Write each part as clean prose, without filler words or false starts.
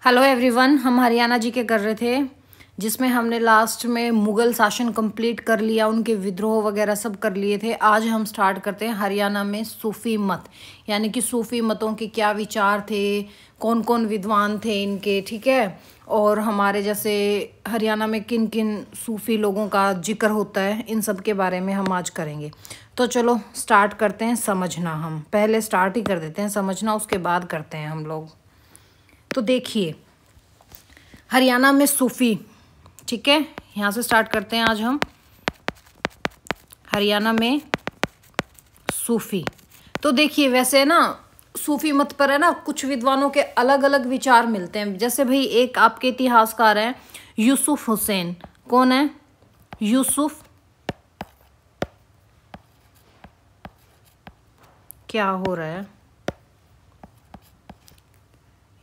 Hello everyone, हम हरियाणा जी के कर रहे थे जिसमें हमने लास्ट में मुगल शासन कंप्लीट कर लिया, उनके विद्रोह वगैरह सब कर लिए थे। आज हम स्टार्ट करते हैं हरियाणा में सूफी मत, यानी कि सूफी मतों के क्या विचार थे, कौन कौन विद्वान थे इनके, ठीक है। और हमारे जैसे हरियाणा में किन किन सूफी लोगों का जिक्र होता है, इन सब के बारे में हम आज करेंगे। तो चलो स्टार्ट करते हैं समझना। हम पहले स्टार्ट ही कर देते हैं समझना, उसके बाद करते हैं हम लोग। तो देखिए हरियाणा में सूफी, ठीक है, यहाँ से स्टार्ट करते हैं आज हम। हरियाणा में सूफी, तो देखिए वैसे ना सूफी मत पर है ना कुछ विद्वानों के अलग अलग विचार मिलते हैं। जैसे भाई एक आपके इतिहासकार हैं यूसुफ हुसैन। कौन है? यूसुफ, क्या हो रहा है?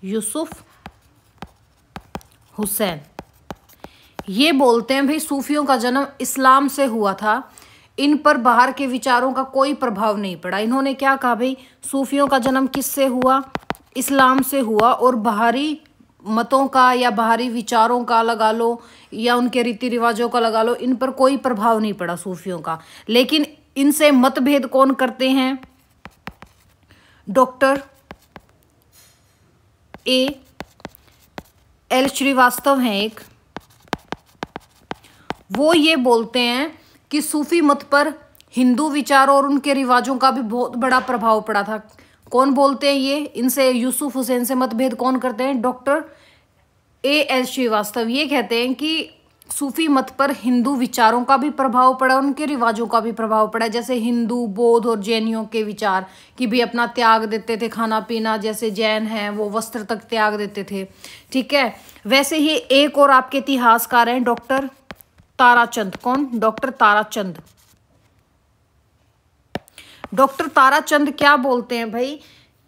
यूसुफ हुसैन ये बोलते हैं भाई सूफियों का जन्म इस्लाम से हुआ था, इन पर बाहर के विचारों का कोई प्रभाव नहीं पड़ा। इन्होंने क्या कहा भाई, सूफियों का जन्म किससे हुआ? इस्लाम से हुआ, और बाहरी मतों का या बाहरी विचारों का लगा लो या उनके रीति रिवाजों का लगा लो, इन पर कोई प्रभाव नहीं पड़ा सूफियों का। लेकिन इनसे मतभेद कौन करते हैं? डॉक्टर एल श्रीवास्तव हैं एक, वो ये बोलते हैं कि सूफी मत पर हिंदू विचारों और उनके रिवाजों का भी बहुत बड़ा प्रभाव पड़ा था। कौन बोलते हैं ये? इनसे यूसुफ हुसैन से मतभेद कौन करते हैं? डॉक्टर एल श्रीवास्तव ये कहते हैं कि सूफी मत पर हिंदू विचारों का भी प्रभाव पड़ा, उनके रिवाजों का भी प्रभाव पड़ा। जैसे हिंदू, बौद्ध और जैनियों के विचार कि भी अपना त्याग देते थे, खाना पीना, जैसे जैन हैं वो वस्त्र तक त्याग देते थे, ठीक है। वैसे ही एक और आपके इतिहासकार हैं डॉक्टर ताराचंद। कौन? डॉक्टर ताराचंद। डॉक्टर ताराचंद क्या बोलते हैं भाई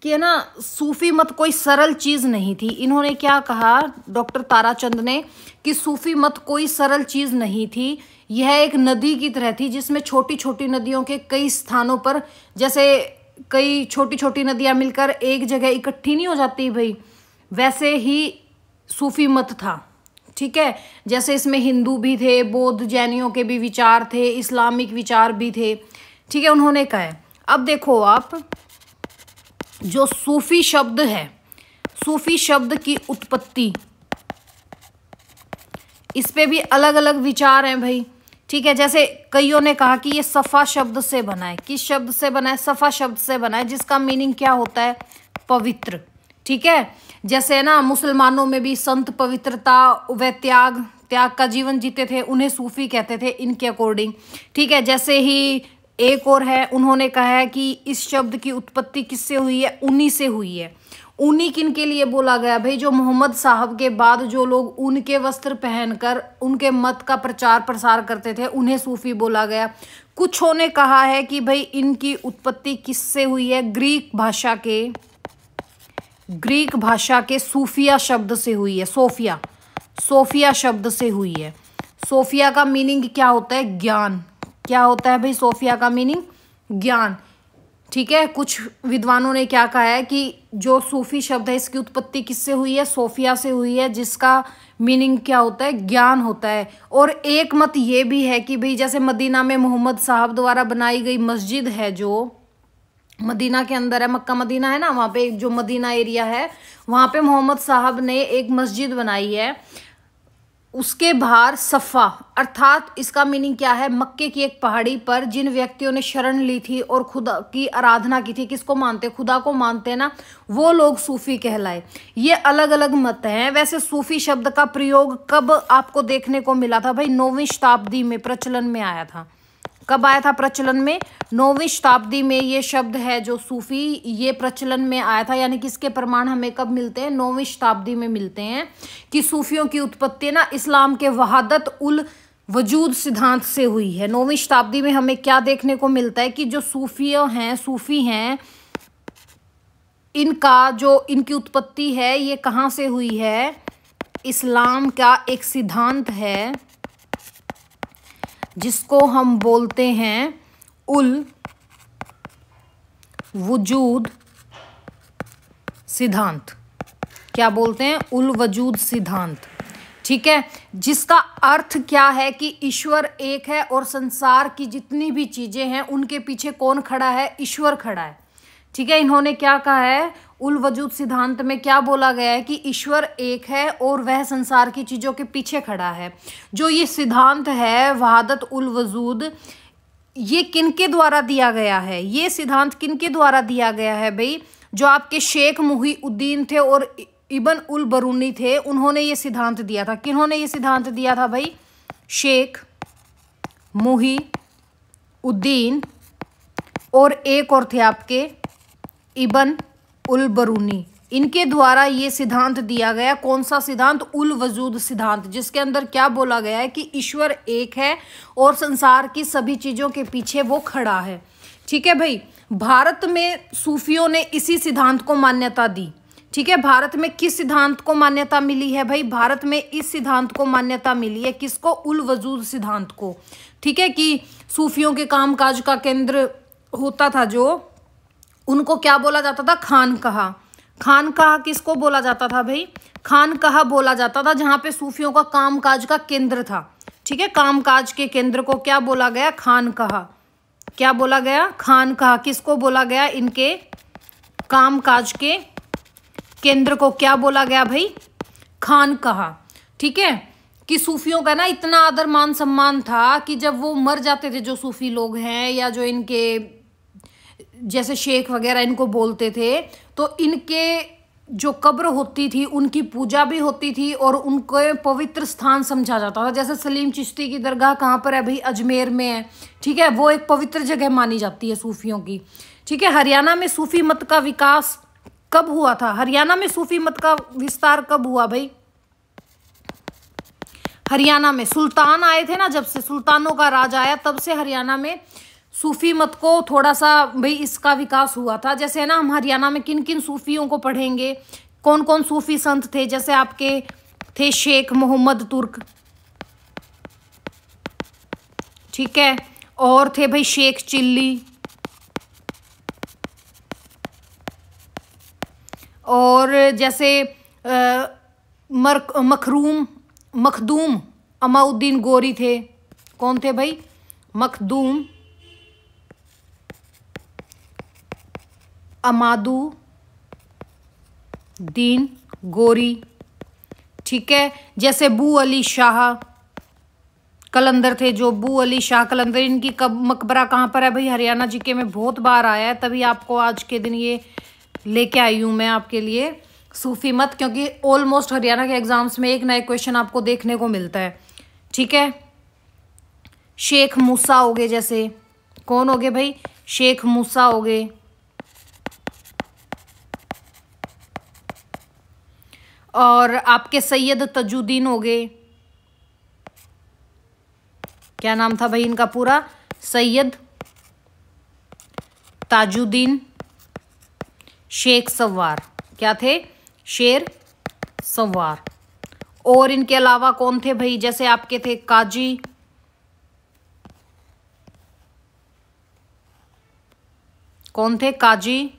कि है ना सूफी मत कोई सरल चीज नहीं थी। इन्होंने क्या कहा डॉक्टर ताराचंद ने कि सूफी मत कोई सरल चीज नहीं थी, यह एक नदी की तरह थी जिसमें छोटी छोटी नदियों के कई स्थानों पर, जैसे कई छोटी छोटी नदियां मिलकर एक जगह इकट्ठी नहीं हो जाती भाई, वैसे ही सूफी मत था, ठीक है। जैसे इसमें हिंदू भी थे, बौद्ध जैनियों के भी विचार थे, इस्लामिक विचार भी थे, ठीक है। उन्होंने कहा है, अब देखो आप, जो सूफी शब्द है, सूफी शब्द की उत्पत्ति, इस पे भी अलग अलग विचार हैं भाई, ठीक है। जैसे कईयों ने कहा कि ये सफा शब्द से बना है। किस शब्द से बना है? सफा शब्द से बना है, जिसका मीनिंग क्या होता है? पवित्र, ठीक है। जैसे ना मुसलमानों में भी संत पवित्रता व त्याग का जीवन जीते थे, उन्हें सूफी कहते थे इनके अकॉर्डिंग, ठीक है। जैसे ही एक और है, उन्होंने कहा है कि इस शब्द की उत्पत्ति किससे हुई है? ऊनी से हुई है। ऊनी किन के लिए बोला गया भाई? जो मोहम्मद साहब के बाद जो लोग ऊन के वस्त्र पहनकर उनके मत का प्रचार प्रसार करते थे, उन्हें सूफी बोला गया। कुछों ने कहा है कि भाई इनकी उत्पत्ति किससे हुई है? ग्रीक भाषा के सूफिया शब्द से हुई है। सोफिया शब्द से हुई है। सोफिया का मीनिंग क्या होता है? ज्ञान। क्या होता है भाई सोफिया का मीनिंग? ज्ञान, ठीक है। कुछ विद्वानों ने क्या कहा है कि जो सूफी शब्द है इसकी उत्पत्ति किससे हुई है? सोफिया से हुई है, जिसका मीनिंग क्या होता है? ज्ञान होता है। और एक मत ये भी है कि भाई जैसे मदीना में मोहम्मद साहब द्वारा बनाई गई मस्जिद है, जो मदीना के अंदर है, मक्का मदीना है ना, वहाँ पे जो मदीना एरिया है वहाँ पे मोहम्मद साहब ने एक मस्जिद बनाई है, उसके बाहर सफ़ा, अर्थात इसका मीनिंग क्या है? मक्के की एक पहाड़ी पर जिन व्यक्तियों ने शरण ली थी और खुदा की आराधना की थी, किसको मानते? खुदा को मानते हैं ना, वो लोग सूफी कहलाए। ये अलग अलग मत हैं। वैसे सूफी शब्द का प्रयोग कब आपको देखने को मिला था भाई? 9वीं शताब्दी में प्रचलन में आया था। कब आया था प्रचलन में? 9वीं शताब्दी में ये शब्द है जो सूफी, ये प्रचलन में आया था। यानी कि इसके प्रमाण हमें कब मिलते हैं? 9वीं शताब्दी में मिलते हैं कि सूफियों की उत्पत्ति ना इस्लाम के वहादत उल वजूद सिद्धांत से हुई है। 9वीं शताब्दी में हमें क्या देखने को मिलता है कि जो सूफी हैं, इनकी उत्पत्ति है ये कहाँ से हुई है? इस्लाम का एक सिद्धांत है जिसको हम बोलते हैं उल वजूद सिद्धांत, क्या बोलते हैं, उल वजूद सिद्धांत। ठीक है, जिसका अर्थ क्या है कि ईश्वर एक है और संसार की जितनी भी चीजें हैं उनके पीछे कौन खड़ा है, ईश्वर खड़ा है। ठीक है, इन्होंने क्या कहा है, उल वजूद सिद्धांत में क्या बोला गया है कि ईश्वर एक है और वह संसार की चीजों के पीछे खड़ा है। जो ये सिद्धांत है वहादत उल वजूद, ये किनके द्वारा दिया गया है, ये सिद्धांत किनके द्वारा दिया गया है भाई, जो आपके शेख मुहीउद्दीन थे और इब्न उल बरूनी थे, उन्होंने ये सिद्धांत दिया था। किन्होंने ये सिद्धांत दिया था भाई, शेख मुहीउद्दीन और एक और थे आपके इब्न उल बरूनी, इनके द्वारा ये सिद्धांत दिया गया। कौन सा सिद्धांत, उल वजूद सिद्धांत, जिसके अंदर क्या बोला गया है कि ईश्वर एक है और संसार की सभी चीजों के पीछे वो खड़ा है। ठीक है भाई, भारत में सूफियों ने इसी सिद्धांत को मान्यता दी। ठीक है, भारत में किस सिद्धांत को मान्यता मिली है भाई, भारत में इस सिद्धांत को मान्यता मिली है, किसको, उल वजूद सिद्धांत को। ठीक है, कि सूफियों के कामकाज का केंद्र होता था जो, उनको क्या बोला जाता था, खानकाह। खानकाह किसको बोला जाता था भाई, खानकाह बोला जाता था जहां पे सूफियों का कामकाज का केंद्र था। ठीक है, कामकाज के केंद्र को क्या बोला गया, खानकाह। क्या बोला गया, खानकाह। किसको बोला गया, इनके कामकाज के केंद्र को क्या बोला गया भाई, खानकाह। ठीक है, कि सूफियों का ना इतना आदर मान सम्मान था कि जब वो मर जाते थे, जो सूफी लोग हैं या जो इनके जैसे शेख वगैरह इनको बोलते थे, तो इनके जो कब्र होती थी उनकी पूजा भी होती थी और उनको पवित्र स्थान समझा जाता था। जैसे सलीम चिश्ती की दरगाह कहाँ पर है भाई, अजमेर में है। ठीक है, वो एक पवित्र जगह मानी जाती है सूफियों की। ठीक है, हरियाणा में सूफी मत का विकास कब हुआ था, हरियाणा में सूफी मत का विस्तार कब हुआ भाई, हरियाणा में सुल्तान आए थे ना, जब से सुल्तानों का राज आया तब से हरियाणा में सूफी मत को थोड़ा सा भाई इसका विकास हुआ था। जैसे है ना, हम हरियाणा में किन किन सूफियों को पढ़ेंगे, कौन कौन सूफी संत थे, जैसे आपके थे शेख मोहम्मद तुर्क। ठीक है, और थे भाई शेख चिल्ली, और जैसे मखदूम अमाउद्दीन गोरी थे। कौन थे भाई, मखदूम अमादुद्दीन गोरी। ठीक है, जैसे बू अली शाह कलंदर थे, जो बू अली शाह कलंदर, इनकी मकबरा कहाँ पर है भाई, हरियाणा जीके में बहुत बार आया है, तभी आपको आज के दिन ये लेके आई हूँ मैं आपके लिए सूफी मत, क्योंकि ऑलमोस्ट हरियाणा के एग्जाम्स में एक नए क्वेश्चन आपको देखने को मिलता है। ठीक है, शेख मूसा हो गए, जैसे कौन हो गए भाई, शेख मूसा हो गए, और आपके सैयद तजुद्दीन हो गए। क्या नाम था भाई इनका पूरा, सैयद ताजुद्दीन शेख सवार। क्या थे, शेर सवार। और इनके अलावा कौन थे भाई, जैसे आपके थे काजी कौन थे, काजी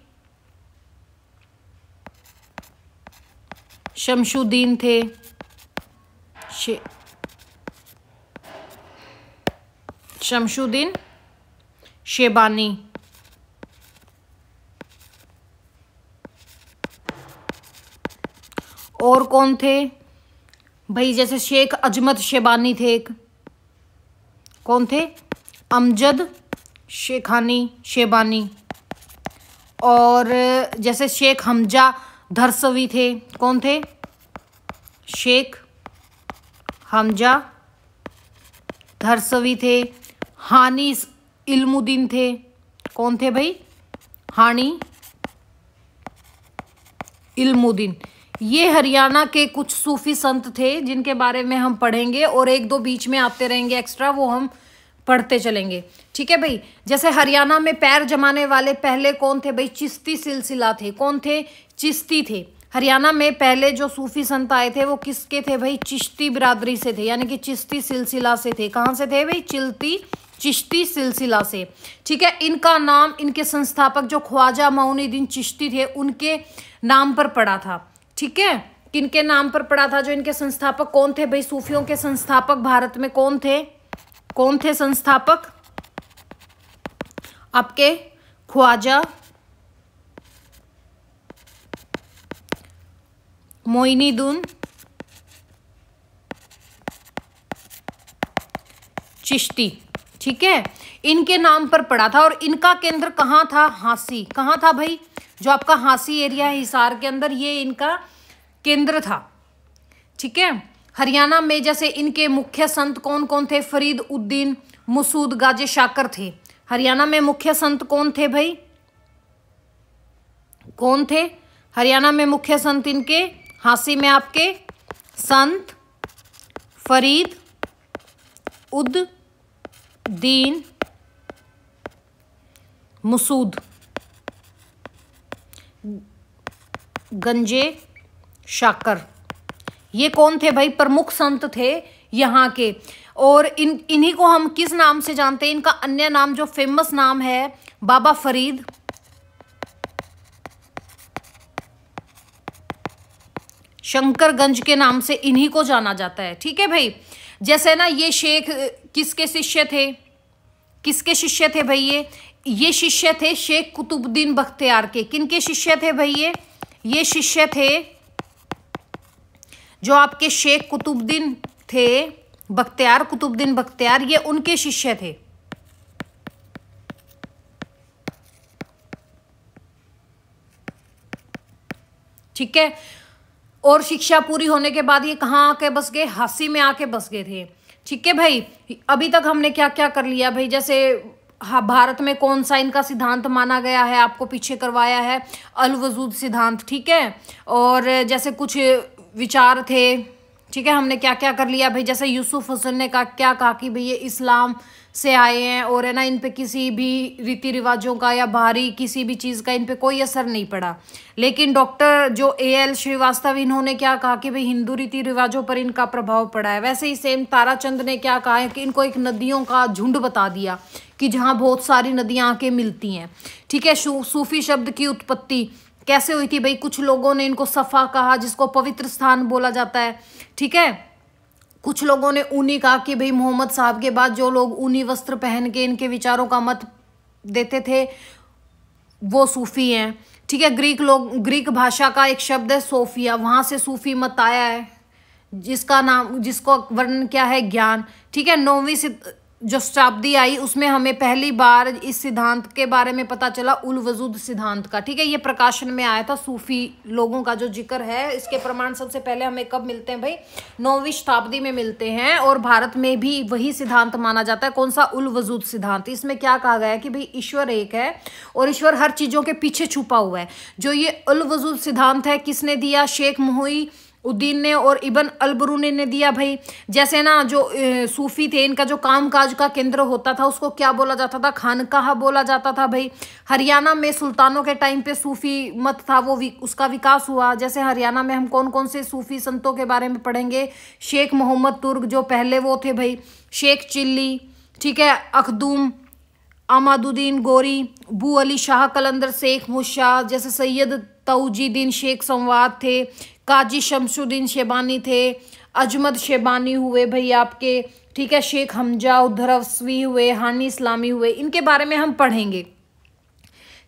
शमशुद्दीन थे, शमशुद्दीन शेबानी। और कौन थे भाई, जैसे शेख अजमत शेबानी थे एक, कौन थे, अमजद शेखानी शेबानी। और जैसे शेख हमजा धरसवी थे, कौन थे, शेख हमजा धरसवी थे। हानी इल्मुद्दीन थे, कौन थे भाई, हानी इल्मुद्दीन। ये हरियाणा के कुछ सूफी संत थे जिनके बारे में हम पढ़ेंगे, और एक दो बीच में आते रहेंगे एक्स्ट्रा, वो हम पढ़ते चलेंगे। ठीक है भाई, जैसे हरियाणा में पैर जमाने वाले पहले कौन थे भाई, चिश्ती सिलसिला थे। कौन थे, चिश्ती थे। हरियाणा में पहले जो सूफी संत आए थे वो किसके थे भाई, चिश्ती बिरादरी से थे, यानी कि चिश्ती सिलसिला से थे। कहाँ से थे भाई, चिश्ती सिलसिला से। ठीक है, इनका नाम इनके संस्थापक जो ख्वाजा मोइनुद्दीन चिश्ती थे उनके नाम पर पड़ा था। ठीक है, किनके नाम पर पड़ा था? जो इनके संस्थापक कौन थे भाई? सूफियों के संस्थापक भारत में कौन थे? कौन थे संस्थापक आपके? ख्वाजा मोइनुद्दीन चिश्ती, ठीक है, इनके नाम पर पड़ा था। और इनका केंद्र कहाँ था? हांसी। कहाँ था भाई? जो आपका हांसी एरिया है हिसार के अंदर, ये इनका केंद्र था, ठीक है। हरियाणा में जैसे इनके मुख्य संत कौन कौन थे? फरीद उद्दीन मसूद गाजे शाकर थे। हरियाणा में मुख्य संत कौन थे भाई? कौन थे हरियाणा में मुख्य संत इनके? हांसी में आपके संत फरीद उद दीन मसूद गंजे शाकर, ये कौन थे भाई? प्रमुख संत थे यहाँ के। और इन्हीं को हम किस नाम से जानते हैं? इनका अन्य नाम जो फेमस नाम है बाबा फरीद शंकरगंज के नाम से इन्हीं को जाना जाता है, ठीक है भाई। जैसे ना ये शेख किसके शिष्य थे? किसके शिष्य थे भाई? ये शिष्य थे शेख कुतुबुद्दीन बख्तियार के। किनके शिष्य थे भाई? ये शिष्य थे जो आपके शेख कुतुबुद्दीन थे बख्तियार, कुतुबुद्दीन बख्तियार, ये उनके शिष्य थे, ठीक है। और शिक्षा पूरी होने के बाद ये कहाँ आके बस गए? हांसी में आके बस गए थे, ठीक है भाई। अभी तक हमने क्या क्या कर लिया भाई? जैसे हाँ, भारत में कौन सा इनका सिद्धांत माना गया है, आपको पीछे करवाया है अल वजूद सिद्धांत, ठीक है। और जैसे कुछ विचार थे, ठीक है, हमने क्या क्या कर लिया भाई? जैसे यूसुफ हसन ने क्या कहा कि भाई ये इस्लाम से आए हैं और है ना, इन पे किसी भी रीति रिवाजों का या बाहरी किसी भी चीज़ का इन पे कोई असर नहीं पड़ा। लेकिन डॉक्टर जो AL श्रीवास्तव, इन्होंने क्या कहा कि भाई हिंदू रीति रिवाजों पर इनका प्रभाव पड़ा है। वैसे ही सेम ताराचंद ने क्या कहा है कि इनको एक नदियों का झुंड बता दिया कि जहाँ बहुत सारी नदियाँ आके मिलती हैं, ठीक है। सूफी शब्द की उत्पत्ति कैसे हुई थी भाई? कुछ लोगों ने इनको सफ़ा कहा, जिसको पवित्र स्थान बोला जाता है, ठीक है। कुछ लोगों ने ऊनी कहा कि भाई मोहम्मद साहब के बाद जो लोग ऊनी वस्त्र पहन के इनके विचारों का मत देते थे वो सूफी हैं, ठीक है। ग्रीक भाषा का एक शब्द है सोफिया, वहाँ से सूफी मत आया है, जिसको वर्णन क्या है? ज्ञान, ठीक है। 9वीं जो शताब्दी आई उसमें हमें पहली बार इस सिद्धांत के बारे में पता चला, उल वजूद सिद्धांत का, ठीक है। ये प्रकाशन में आया था, सूफी लोगों का जो जिक्र है इसके प्रमाण सबसे पहले हमें कब मिलते हैं भाई? 9वीं शताब्दी में मिलते हैं। और भारत में भी वही सिद्धांत माना जाता है, कौन सा? उल वजूद सिद्धांत। इसमें क्या कहा गया है कि भाई ईश्वर एक है और ईश्वर हर चीज़ों के पीछे छुपा हुआ है। जो ये उल वजूद सिद्धांत है किसने दिया? शेख मुहिउद्दीन ने और इब्न अल-बरूनी ने दिया भाई। जैसे ना जो सूफी थे, इनका जो कामकाज का केंद्र होता था उसको क्या बोला जाता था? खानकाह बोला जाता था भाई। हरियाणा में सुल्तानों के टाइम पे सूफी मत था, उसका विकास हुआ। जैसे हरियाणा में हम कौन कौन से सूफी संतों के बारे में पढ़ेंगे? शेख मोहम्मद तुर्क जो पहले वो थे भाई, शेख चिल्ली, ठीक है, अखदूम आमादुद्दीन गोरी, बू अली शाह कलंदर शेख मुशाह, जैसे सैयद तौजीदीन शेख संवाद थे, काजी शमसुद्दीन शेबानी थे, अजमद शेबानी हुए भाई आपके, ठीक है, शेख हमजा उधरवस्वी हुए, हानी इस्लामी हुए, इनके बारे में हम पढ़ेंगे,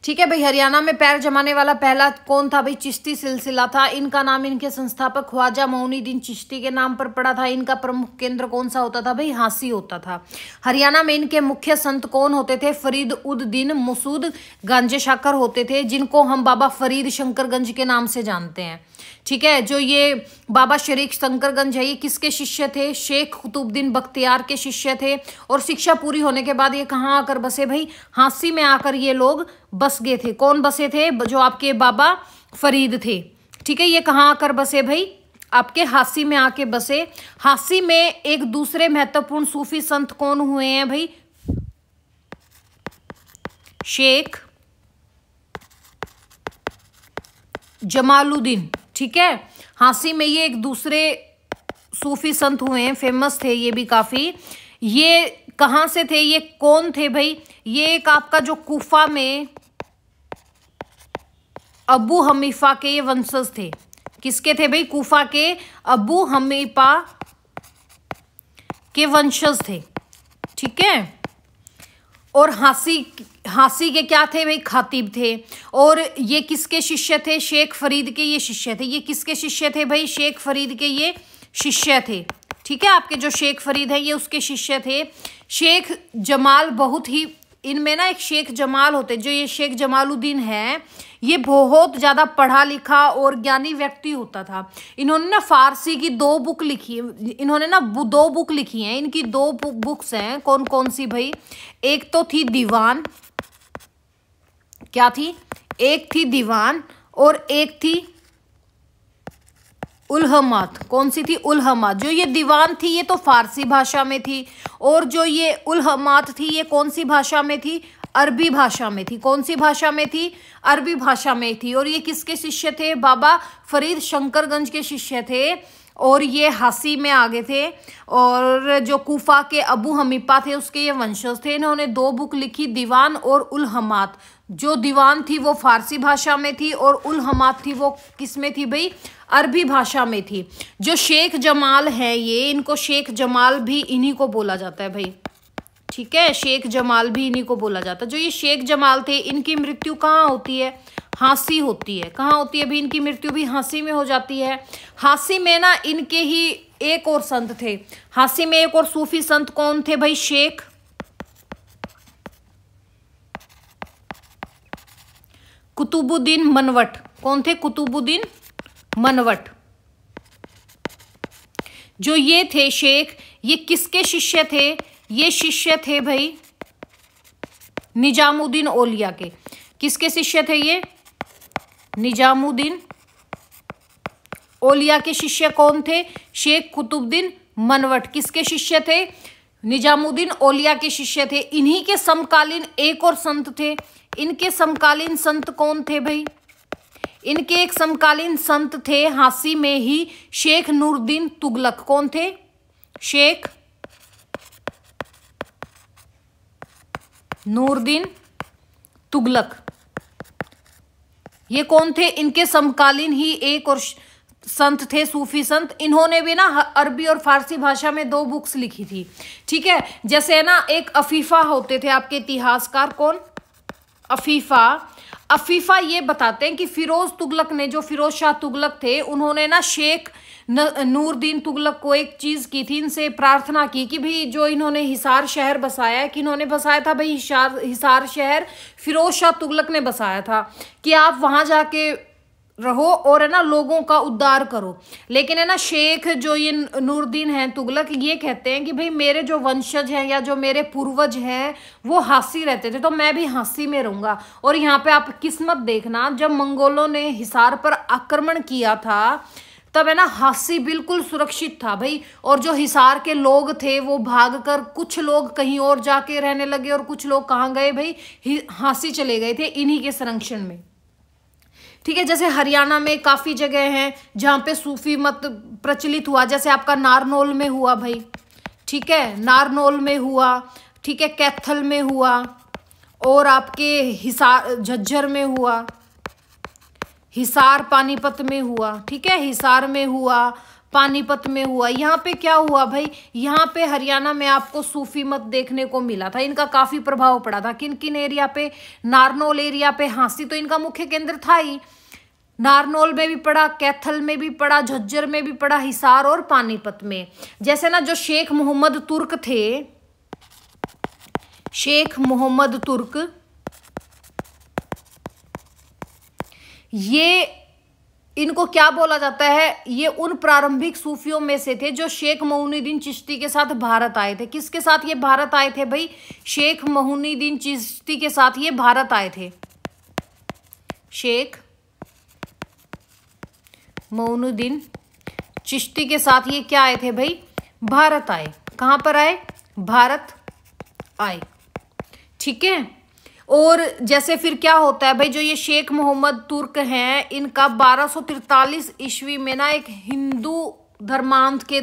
ठीक है भाई। हरियाणा में पैर जमाने वाला पहला कौन था भाई? चिश्ती सिलसिला था। इनका नाम इनके संस्थापक ख्वाजा मोइनुद्दीन चिश्ती के नाम पर पड़ा था। इनका प्रमुख केंद्र कौन सा होता था भाई? हांसी होता था। हरियाणा में इनके मुख्य संत कौन होते थे? फरीद उद दीन मसूद गांजे शाकर होते थे, जिनको हम बाबा फरीद शंकरगंज के नाम से जानते हैं, ठीक है। जो ये बाबा शरीक शंकरगंज है, ये किसके शिष्य थे? शेख कुतुबुद्दीन बख्तियार के शिष्य थे। और शिक्षा पूरी होने के बाद ये कहाँ आकर बसे भाई? हांसी में आकर ये लोग बस गए थे। कौन बसे थे? जो आपके बाबा फरीद थे, ठीक है। ये कहाँ आकर बसे भाई? आपके हांसी में आके बसे। हांसी में एक दूसरे महत्वपूर्ण सूफी संत कौन हुए हैं भाई? शेख जमालुद्दीन, ठीक है। हांसी में ये एक दूसरे सूफी संत हुए हैं, फेमस थे ये भी काफी। ये कहाँ से थे? ये कौन थे भाई? ये एक आपका जो कूफा में अबू हमीफा के ये वंशज थे, किसके थे भाई? कूफा के अबू हमीपा के वंशज थे, ठीक है। और हासी के क्या थे भाई? खातिब थे। और ये किसके शिष्य थे? शेख फरीद के ये शिष्य थे। ये किसके शिष्य थे भाई? शेख फरीद के ये शिष्य थे, ठीक है। आपके जो शेख फरीद है ये उसके शिष्य थे। शेख जमाल बहुत ही, इनमें ना एक शेख जमाल होते, जो ये शेख जमालुद्दीन है, ये बहुत ज़्यादा पढ़ा लिखा और ज्ञानी व्यक्ति होता था। इन्होंने ना फारसी की 2 बुक लिखी है, इन्होंने ना 2 बुक लिखी हैं। इनकी 2 बुक्स हैं, कौन कौन सी भाई? एक तो थी दीवान, क्या थी? एक थी दीवान और एक थी उल्हमात। कौन सी थी? उल्हमात। जो ये दीवान थी ये तो फारसी भाषा में थी, और जो ये उल्हमात थी ये कौन सी भाषा में थी? अरबी भाषा में थी। कौन सी भाषा में थी? अरबी भाषा में थी। और ये किसके शिष्य थे? बाबा फरीद शंकरगंज के शिष्य थे, और ये हासी में आगे थे। और जो कूफा के अबू हमीपा थे उसके ये वंशज थे। इन्होंने 2 बुक लिखी, दीवान और उल्हमात। जो दीवान थी वो फारसी भाषा में थी, और उल्हमात थी वो किस में थी भाई? अरबी भाषा में थी। जो शेख जमाल है ये, इनको शेख जमाल भी इन्हीं को बोला जाता है भाई, ठीक है। शेख जमाल भी इन्हीं को बोला जाता है। जो ये शेख जमाल थे, इनकी मृत्यु कहाँ होती है? हांसी होती है। कहाँ होती है भी? इनकी मृत्यु भी हांसी में हो जाती है। हांसी में ना इनके ही एक और संत थे, हांसी में एक और सूफी संत कौन थे भाई? शेख कुतुबुद्दीन मनवट। कौन थे? कुतुबुद्दीन मनवट। जो ये थे शेख, ये किसके शिष्य थे? ये शिष्य थे भाई निजामुद्दीन औलिया के। किसके शिष्य थे ये? निजामुद्दीन औलिया के शिष्य कौन थे? शेख कुतुबुद्दीन मनवट। किसके शिष्य थे? निजामुद्दीन औलिया के शिष्य थे। इन्हीं के समकालीन एक और संत थे। इनके समकालीन संत कौन थे भाई? इनके एक समकालीन संत थे हांसी में ही, शेख नूरुद्दीन तुगलक। कौन थे? शेख नूरुद्दीन तुगलक। ये कौन थे? इनके समकालीन ही एक और संत थे, सूफी संत। इन्होंने भी ना अरबी और फारसी भाषा में 2 बुक्स लिखी थी, ठीक है। जैसे ना एक अफीफा होते थे आपके इतिहासकार, कौन? अफीफा। अफीफा ये बताते हैं कि फिरोज तुगलक ने, जो फिरोज शाह तुगलक थे, उन्होंने ना शेख नूरुद्दीन तुगलक को एक चीज की थी, इनसे प्रार्थना की कि भाई जो इन्होंने हिसार शहर बसाया है, कि इन्होंने बसाया था भाई हिसार शहर फिरोज शाह तुगलक ने बसाया था, कि आप वहां जाके रहो और है ना लोगों का उद्धार करो। लेकिन है ना शेख जो ये नूरुद्दीन हैं तुगलक, ये कहते हैं कि भाई मेरे जो वंशज हैं या जो मेरे पूर्वज हैं वो हांसी रहते थे, तो मैं भी हांसी में रहूंगा। और यहाँ पे आप किस्मत देखना, जब मंगोलों ने हिसार पर आक्रमण किया था तब है ना हांसी बिल्कुल सुरक्षित था भाई। और जो हिसार के लोग थे वो भागकर, कुछ लोग कहीं और जाके रहने लगे और कुछ लोग कहाँ गए भाई? हांसी चले गए थे इन्हीं के संरक्षण में, ठीक है। जैसे हरियाणा में काफ़ी जगह हैं जहाँ पे सूफी मत प्रचलित हुआ, जैसे आपका नारनौल में हुआ भाई, ठीक है, नारनौल में हुआ, ठीक है, कैथल में हुआ, और आपके हिसार झज्जर में हुआ, हिसार पानीपत में हुआ, ठीक है, हिसार में हुआ, पानीपत में हुआ। यहाँ पे क्या हुआ भाई? यहाँ पे हरियाणा में आपको सूफी मत देखने को मिला था, इनका काफी प्रभाव पड़ा था। किन किन एरिया पे? नारनौल एरिया पे हांसी तो इनका मुख्य केंद्र था ही, नारनौल में भी पड़ा, कैथल में भी पड़ा, झज्जर में भी पड़ा, हिसार और पानीपत में। जैसे ना जो शेख मोहम्मद तुर्क थे, शेख मोहम्मद तुर्क, ये इनको क्या बोला जाता है? ये उन प्रारंभिक सूफियों में से थे जो शेख मोइनुद्दीन चिश्ती के साथ भारत आए थे। किसके साथ ये भारत आए थे भाई? शेख मोइनुद्दीन चिश्ती के साथ ये भारत आए थे। शेख मोइनुद्दीन चिश्ती के साथ ये क्या आए थे भाई? भारत आए। कहाँ पर आए? भारत आए, ठीक है। और जैसे फिर क्या होता है भाई, जो ये शेख मोहम्मद तुर्क हैं, इनका 1243 ईस्वी में ना एक हिंदू धर्मांत के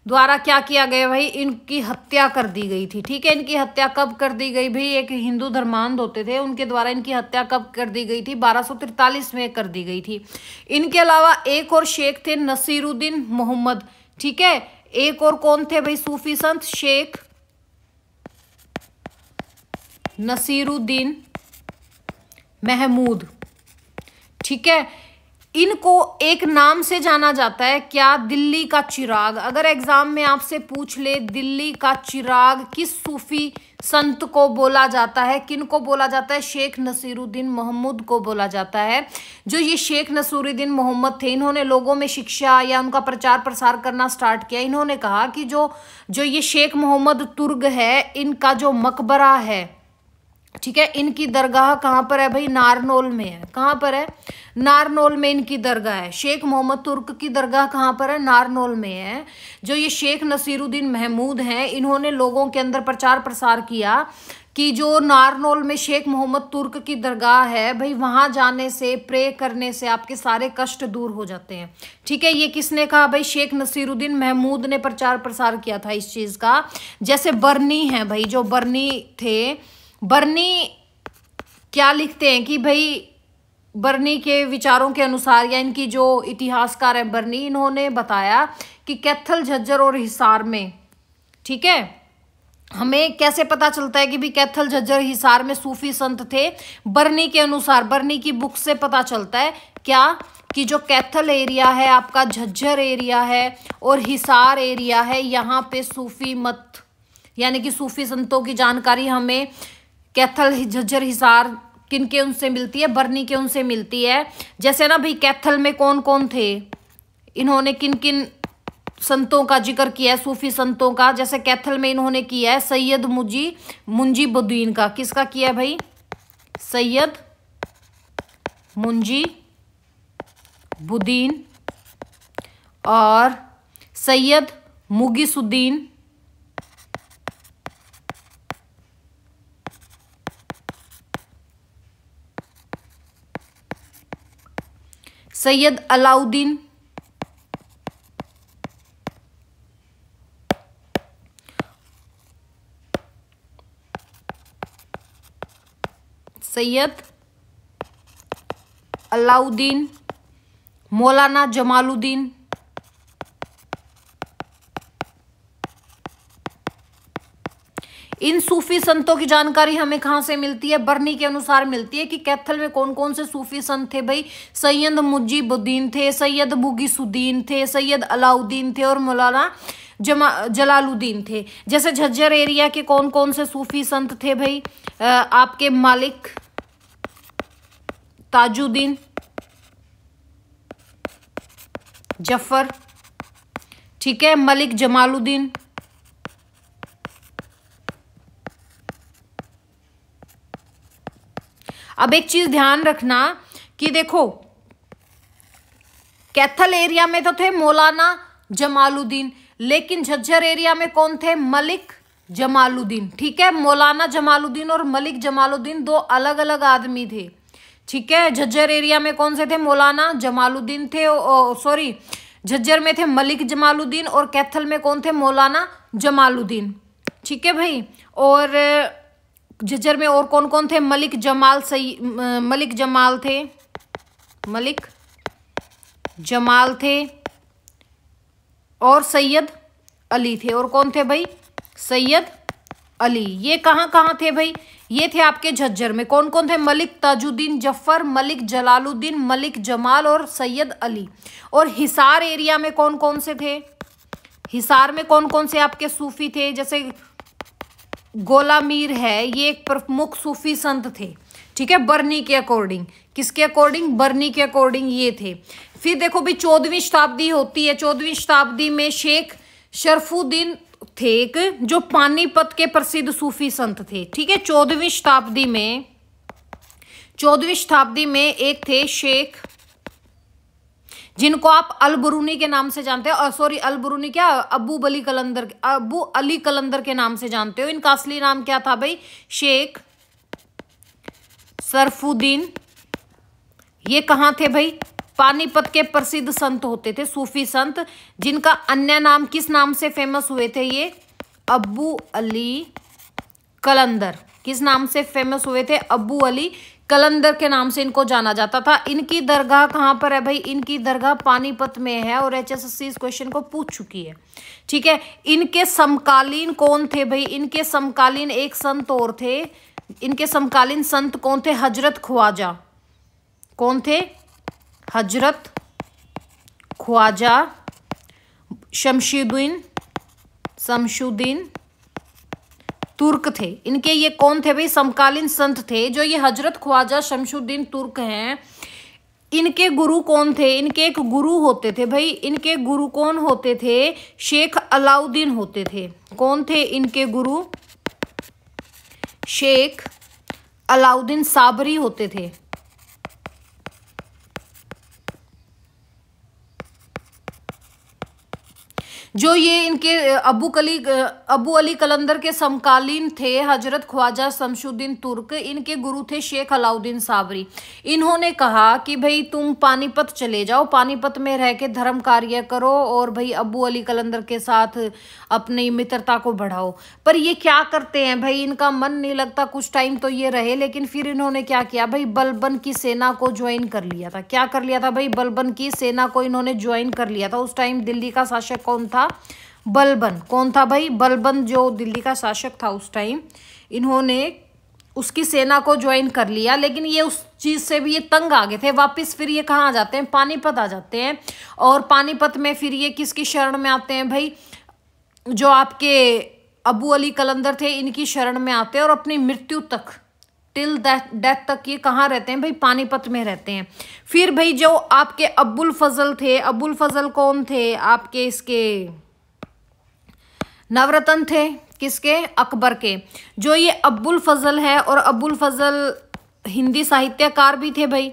द्वारा क्या किया गया भाई, इनकी हत्या कर दी गई थी। ठीक है, इनकी हत्या कब कर दी गई भाई, एक हिंदू धर्मांध होते थे, उनके द्वारा इनकी हत्या कब कर दी गई थी, 1243 में कर दी गई थी। इनके अलावा एक और शेख थे नसीरुद्दीन मोहम्मद। ठीक है, एक और कौन थे भाई सूफी संत, शेख नसीरुद्दीन महमूद। ठीक है, इनको एक नाम से जाना जाता है, क्या, दिल्ली का चिराग। अगर एग्जाम में आपसे पूछ ले दिल्ली का चिराग किस सूफी संत को बोला जाता है, किन को बोला जाता है, शेख नसीरुद्दीन मोहम्मद को बोला जाता है। जो ये शेख नसीरुद्दीन मोहम्मद थे, इन्होंने लोगों में शिक्षा या उनका प्रचार प्रसार करना स्टार्ट किया। इन्होंने कहा कि जो ये शेख मोहम्मद तुर्क है, इनका जो मकबरा है, ठीक है, इनकी दरगाह कहाँ पर है भाई, नारनौल में है। कहाँ पर है, नारनौल में इनकी दरगाह है। शेख मोहम्मद तुर्क की दरगाह कहाँ पर है, नारनौल में है। जो ये शेख नसीरुद्दीन महमूद हैं, इन्होंने लोगों के अंदर प्रचार प्रसार किया कि जो नारनौल में शेख मोहम्मद तुर्क की दरगाह है भाई, वहां जाने से, प्रे करने से आपके सारे कष्ट दूर हो जाते हैं। ठीक है, ये किसने कहा भाई, शेख नसीरुद्दीन महमूद ने प्रचार प्रसार किया था इस चीज का। जैसे बर्नी है भाई, जो बर्नी थे, बर्नी क्या लिखते हैं कि भाई, बर्नी के विचारों के अनुसार या इनकी जो इतिहासकार है बर्नी, इन्होंने बताया कि कैथल, झज्जर और हिसार में, ठीक है, हमें कैसे पता चलता है कि भी कैथल, झज्जर, हिसार में सूफी संत थे। बर्नी के अनुसार, बर्नी की बुक से पता चलता है क्या, कि जो कैथल एरिया है आपका, झज्जर एरिया है और हिसार एरिया है, यहाँ पे सूफी मत यानी कि सूफी संतों की जानकारी हमें कैथल, झज्जर, हिसार किनके उनसे मिलती है, बर्नी के उनसे मिलती है। जैसे ना भाई कैथल में कौन कौन थे, इन्होंने किन किन संतों का जिक्र किया है, सूफी संतों का। जैसे कैथल में इन्होंने किया है सैयद मुंजीबुद्दीन का। किसका किया है भाई, सैयद मुंजीबुद्दीन और सैयद मुगीसुद्दीन, सैयद अलाउद्दीन, सैयद अलाउद्दीन, मौलाना जमालुद्दीन, इन सूफी संतों की जानकारी हमें कहां से मिलती है, बर्नी के अनुसार मिलती है कि कैथल में कौन कौन से सूफी संत थे भाई, सैयद मुजीबुद्दीन थे, सैयद मुगीसुद्दीन थे, सैयद अलाउद्दीन थे और मौलाना जलालुद्दीन थे। जैसे झज्जर एरिया के कौन कौन से सूफी संत थे भाई, आपके मालिक ताजुद्दीन जफर, ठीक है, मलिक जमालुद्दीन, अब एक चीज ध्यान रखना कि देखो कैथल एरिया में तो थे मौलाना जमालुद्दीन, लेकिन झज्जर एरिया में कौन थे, मलिक जमालुद्दीन। ठीक है, मौलाना जमालुद्दीन और मलिक जमालुद्दीन दो अलग अलग आदमी थे। ठीक है, झज्जर एरिया में कौन से थे, मौलाना जमालुद्दीन थे, सॉरी झज्जर में थे मलिक जमालुद्दीन और कैथल में कौन थे, मौलाना जमालुद्दीन। ठीक है भाई, और झज्जर में और कौन कौन थे, मलिक जमाल थे, मलिक जमाल थे और सैयद अली थे। और कौन थे भाई, सैयद अली। ये कहाँ थे भाई, ये थे आपके झज्जर में। कौन कौन थे, मलिक ताजुद्दीन जफर, मलिक जलालुद्दीन, मलिक जमाल और सैयद अली। और हिसार एरिया में कौन कौन से थे, हिसार में कौन कौन से आपके सूफी थे, जैसे गोला मीर है, ये एक प्रमुख सूफी संत थे। ठीक है, बर्नी के अकॉर्डिंग, किसके अकॉर्डिंग, बर्नी के अकॉर्डिंग ये थे। फिर देखो भाई 14वीं शताब्दी होती है, 14वीं शताब्दी में शेख शरफुद्दीन थे एक, जो पानीपत के प्रसिद्ध सूफी संत थे। ठीक है, 14वीं शताब्दी में एक थे शेख, जिनको आप अल-बरूनी के नाम से जानते हो, सॉरी अल-बरूनी क्या, अबू अली कलंदर के नाम से जानते हो। इनका असली नाम क्या था भाई, शेख शरफुद्दीन। ये कहाँ थे भाई, पानीपत के प्रसिद्ध संत होते थे, सूफी संत, जिनका अन्य नाम किस नाम से फेमस हुए थे? ये अबू अली कलंदर। किस नाम से फेमस हुए थे? अबू अली कलंदर के नाम से इनको जाना जाता था। इनकी दरगाह कहाँ पर है भाई? इनकी दरगाह पानीपत में है और HSSC इस क्वेश्चन को पूछ चुकी है। ठीक है, इनके समकालीन कौन थे भाई? इनके समकालीन एक संत और थे। इनके समकालीन संत कौन थे? हजरत ख्वाजा। कौन थे? हजरत ख्वाजा शमशुद्दीन तुर्क थे। इनके ये कौन थे भाई? समकालीन संत थे। जो ये हजरत ख्वाजा शमशुद्दीन तुर्क हैं, इनके गुरु कौन थे? इनके एक गुरु होते थे भाई। इनके गुरु कौन होते थे? शेख अलाउद्दीन होते थे। कौन थे इनके गुरु? शेख अलाउद्दीन साबरी होते थे। जो ये इनके अबू अली कलंदर के समकालीन थे, हजरत ख्वाजा शमशुद्दीन तुर्क, इनके गुरु थे शेख अलाउद्दीन साबरी। इन्होंने कहा कि भाई तुम पानीपत चले जाओ, पानीपत में रह के धर्म कार्य करो और भाई अबू अली कलंदर के साथ अपनी मित्रता को बढ़ाओ। पर ये क्या करते हैं भाई? इनका मन नहीं लगता। कुछ टाइम तो ये रहे, लेकिन फिर इन्होंने क्या किया भाई? बलबन की सेना को ज्वाइन कर लिया था। क्या कर लिया था भाई? बलबन की सेना को इन्होंने ज्वाइन कर लिया था। उस टाइम दिल्ली का शासक कौन था? बलबन। कौन था भाई? बलबन, जो दिल्ली का शासक था उस टाइम। इन्होंने उसकी सेना को ज्वाइन कर लिया, लेकिन ये उस चीज से भी ये तंग आ गए थे। वापस फिर ये कहाँ आ जाते हैं? पानीपत आ जाते हैं। और पानीपत में फिर ये किसकी शरण में आते हैं भाई? जो आपके अबू अली कलंदर थे, इनकी शरण में आते हैं और अपनी मृत्यु तक, टिल डेथ तक ये कहाँ रहते हैं भाई? पानीपत में रहते हैं। फिर भाई जो आपके अबुल फजल थे, अबुल फजल कौन थे? आपके इसके नवरत्न थे। किसके? अकबर के। जो ये अबुल फजल है, और अबुल फजल हिंदी साहित्यकार भी थे भाई।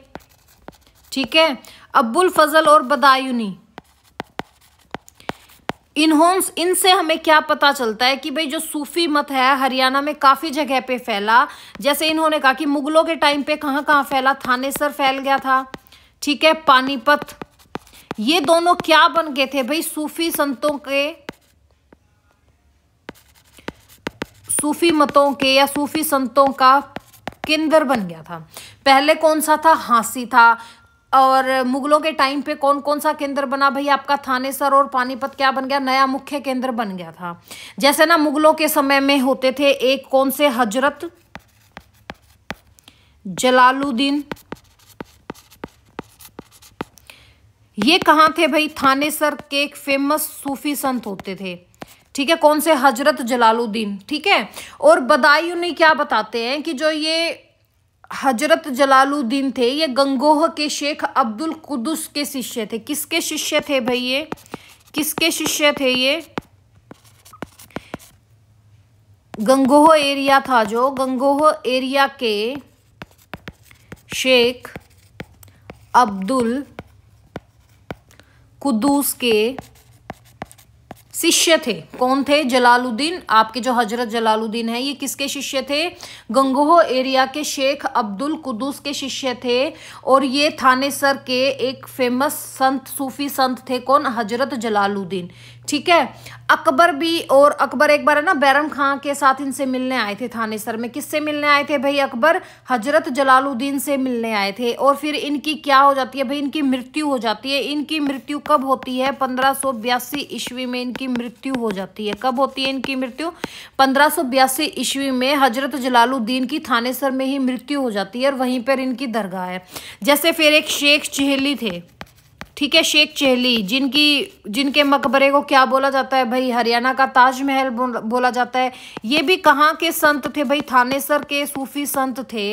ठीक है, अबुल फजल और बदायूनी, इनसे हमें क्या पता चलता है कि भाई जो सूफी मत है हरियाणा में काफी जगह पे फैला। जैसे इन्होंने कहा कि मुगलों के टाइम पे कहाँ कहाँ फैला? थानेसर फैल गया था। ठीक है, पानीपत। ये दोनों क्या बन गए थे भाई? सूफी संतों के, सूफी मतों के या सूफी संतों का केंद्र बन गया था। पहले कौन सा था? हांसी था। और मुगलों के टाइम पे कौन कौन सा केंद्र बना भाई? आपका थानेसर और पानीपत क्या बन गया? नया मुख्य केंद्र बन गया था। जैसे ना मुगलों के समय में होते थे एक कौन से? हजरत जलालुद्दीन। ये कहाँ थे भाई? थानेसर के एक फेमस सूफी संत होते थे। ठीक है, कौन से? हजरत जलालुद्दीन। ठीक है, और बदायूनी क्या बताते हैं कि जो ये हजरत जलालुद्दीन थे, ये गंगोह के शेख अब्दुल कुदुस के शिष्य थे। किसके शिष्य थे भाई? ये किसके शिष्य थे? ये गंगोह एरिया था, जो गंगोह एरिया के शेख अब्दुल कुदूस के शिष्य थे। कौन थे? जलालुद्दीन। आपके जो हजरत जलालुद्दीन है, ये किसके शिष्य थे? गंगोह एरिया के शेख अब्दुल कुदूस के शिष्य थे। और ये थानेसर के एक फेमस संत, सूफी संत थे। कौन? हजरत जलालुद्दीन। ठीक है, अकबर भी, और अकबर एक बार है ना बैरम खां के साथ इनसे मिलने आए थे थानेसर में। किससे मिलने आए थे भाई? अकबर हजरत जलालुद्दीन से मिलने आए थे। और फिर इनकी क्या हो जाती है भाई? इनकी मृत्यु हो जाती है। इनकी मृत्यु कब होती है? 1582 ईस्वी में इनकी मृत्यु हो जाती है। कब होती है इनकी मृत्यु? 1582 ईस्वी में हजरत जलालुद्दीन की थानेसर में ही मृत्यु हो जाती है और वहीं पर इनकी दरगाह है। जैसे फिर एक शेख चेहली थे। ठीक है, शेख चेहली, जिनके मकबरे को क्या बोला जाता है भाई? हरियाणा का ताजमहल बोला जाता है। ये भी कहाँ के संत थे भाई? थानेसर के सूफी संत थे।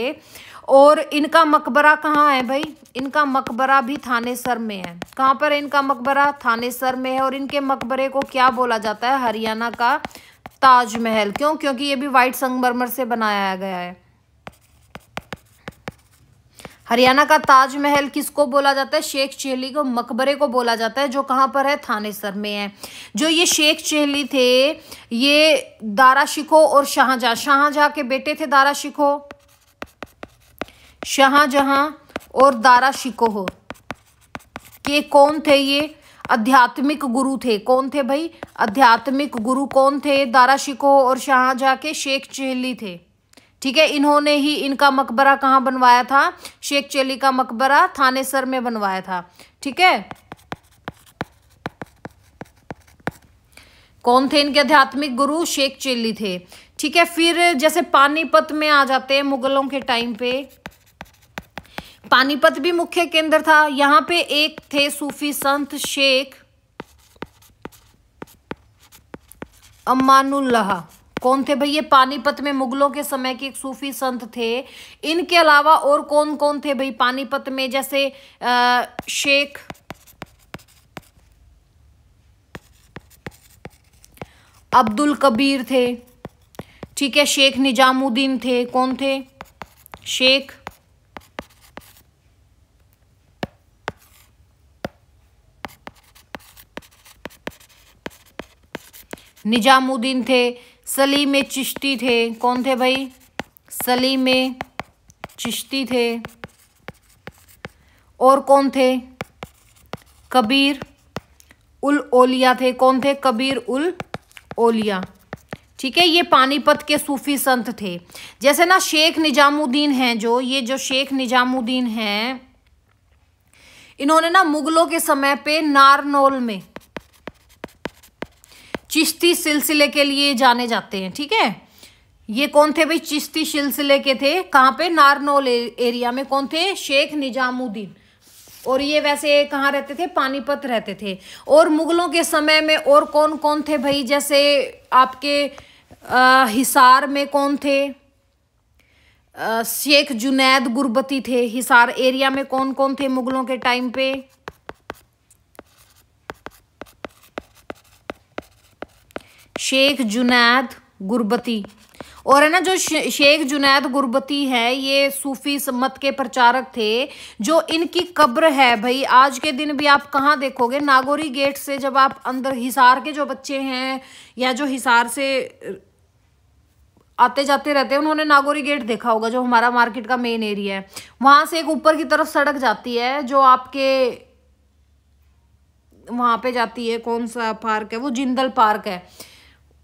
और इनका मकबरा कहाँ है भाई? इनका मकबरा भी थानेसर में है। कहाँ पर है इनका मकबरा? थानेसर में है। और इनके मकबरे को क्या बोला जाता है? हरियाणा का ताजमहल। क्यों? क्योंकि ये भी वाइट संगमरमर से बनाया गया है। हरियाणा का ताजमहल किसको बोला जाता है? शेख चेहली को, मकबरे को बोला जाता है, जो कहाँ पर है? थानेसर में है। जो ये शेख चेहली थे, ये दारा शिकोह और शाहजहां के बेटे थे। दारा शिकोह, शाहजहां और दारा शिकोह। के कौन थे ये? आध्यात्मिक गुरु थे। कौन थे भाई? आध्यात्मिक गुरु कौन थे? दारा शिकोह और शाहजहां के शेख चिल्ली थे। ठीक है, इन्होंने ही इनका मकबरा कहाँ बनवाया था? शेख चिल्ली का मकबरा थानेसर में बनवाया था। ठीक है, कौन थे इनके आध्यात्मिक गुरु? शेख चिल्ली थे। ठीक है, फिर जैसे पानीपत में आ जाते हैं मुगलों के टाइम पे। पानीपत भी मुख्य केंद्र था। यहाँ पे एक थे सूफी संत शेख अमानुल्लाह। कौन थे भाई? ये पानीपत में मुगलों के समय के एक सूफी संत थे। इनके अलावा और कौन कौन थे भाई पानीपत में? जैसे शेख अब्दुल कबीर थे। ठीक है, शेख निजामुद्दीन थे। कौन थे? शेख निजामुद्दीन थे। सलीम चिश्ती थे। कौन थे भाई? सलीम चिश्ती थे। और कौन थे? कबीर उल औलिया थे। कौन थे? कबीर उल औलिया। ठीक है, ये पानीपत के सूफी संत थे। जैसे ना शेख निजामुद्दीन हैं, जो ये जो शेख निजामुद्दीन हैं, इन्होंने ना मुगलों के समय पे नारनौल में चिश्ती सिलसिले के लिए जाने जाते हैं। ठीक है, ये कौन थे भाई? चिश्ती सिलसिले के थे। कहाँ पे? नारनौल एरिया में। कौन थे? शेख निजामुद्दीन। और ये वैसे कहाँ रहते थे? पानीपत रहते थे। और मुगलों के समय में और कौन कौन थे भाई? जैसे आपके हिसार में कौन थे? शेख जुनैद गुरबती थे। हिसार एरिया में कौन कौन थे मुगलों के टाइम पे? शेख जुनैद गुरबती। और है ना, जो शेख जुनैद गुरबती है, ये सूफी मत के प्रचारक थे। जो इनकी कब्र है भाई, आज के दिन भी आप कहाँ देखोगे? नागौरी गेट से जब आप अंदर, हिसार के जो बच्चे हैं या जो हिसार से आते जाते रहते हैं, उन्होंने नागौरी गेट देखा होगा, जो हमारा मार्केट का मेन एरिया है। वहां से एक ऊपर की तरफ सड़क जाती है, जो आपके वहां पे जाती है। कौन सा पार्क है वो? जिंदल पार्क है।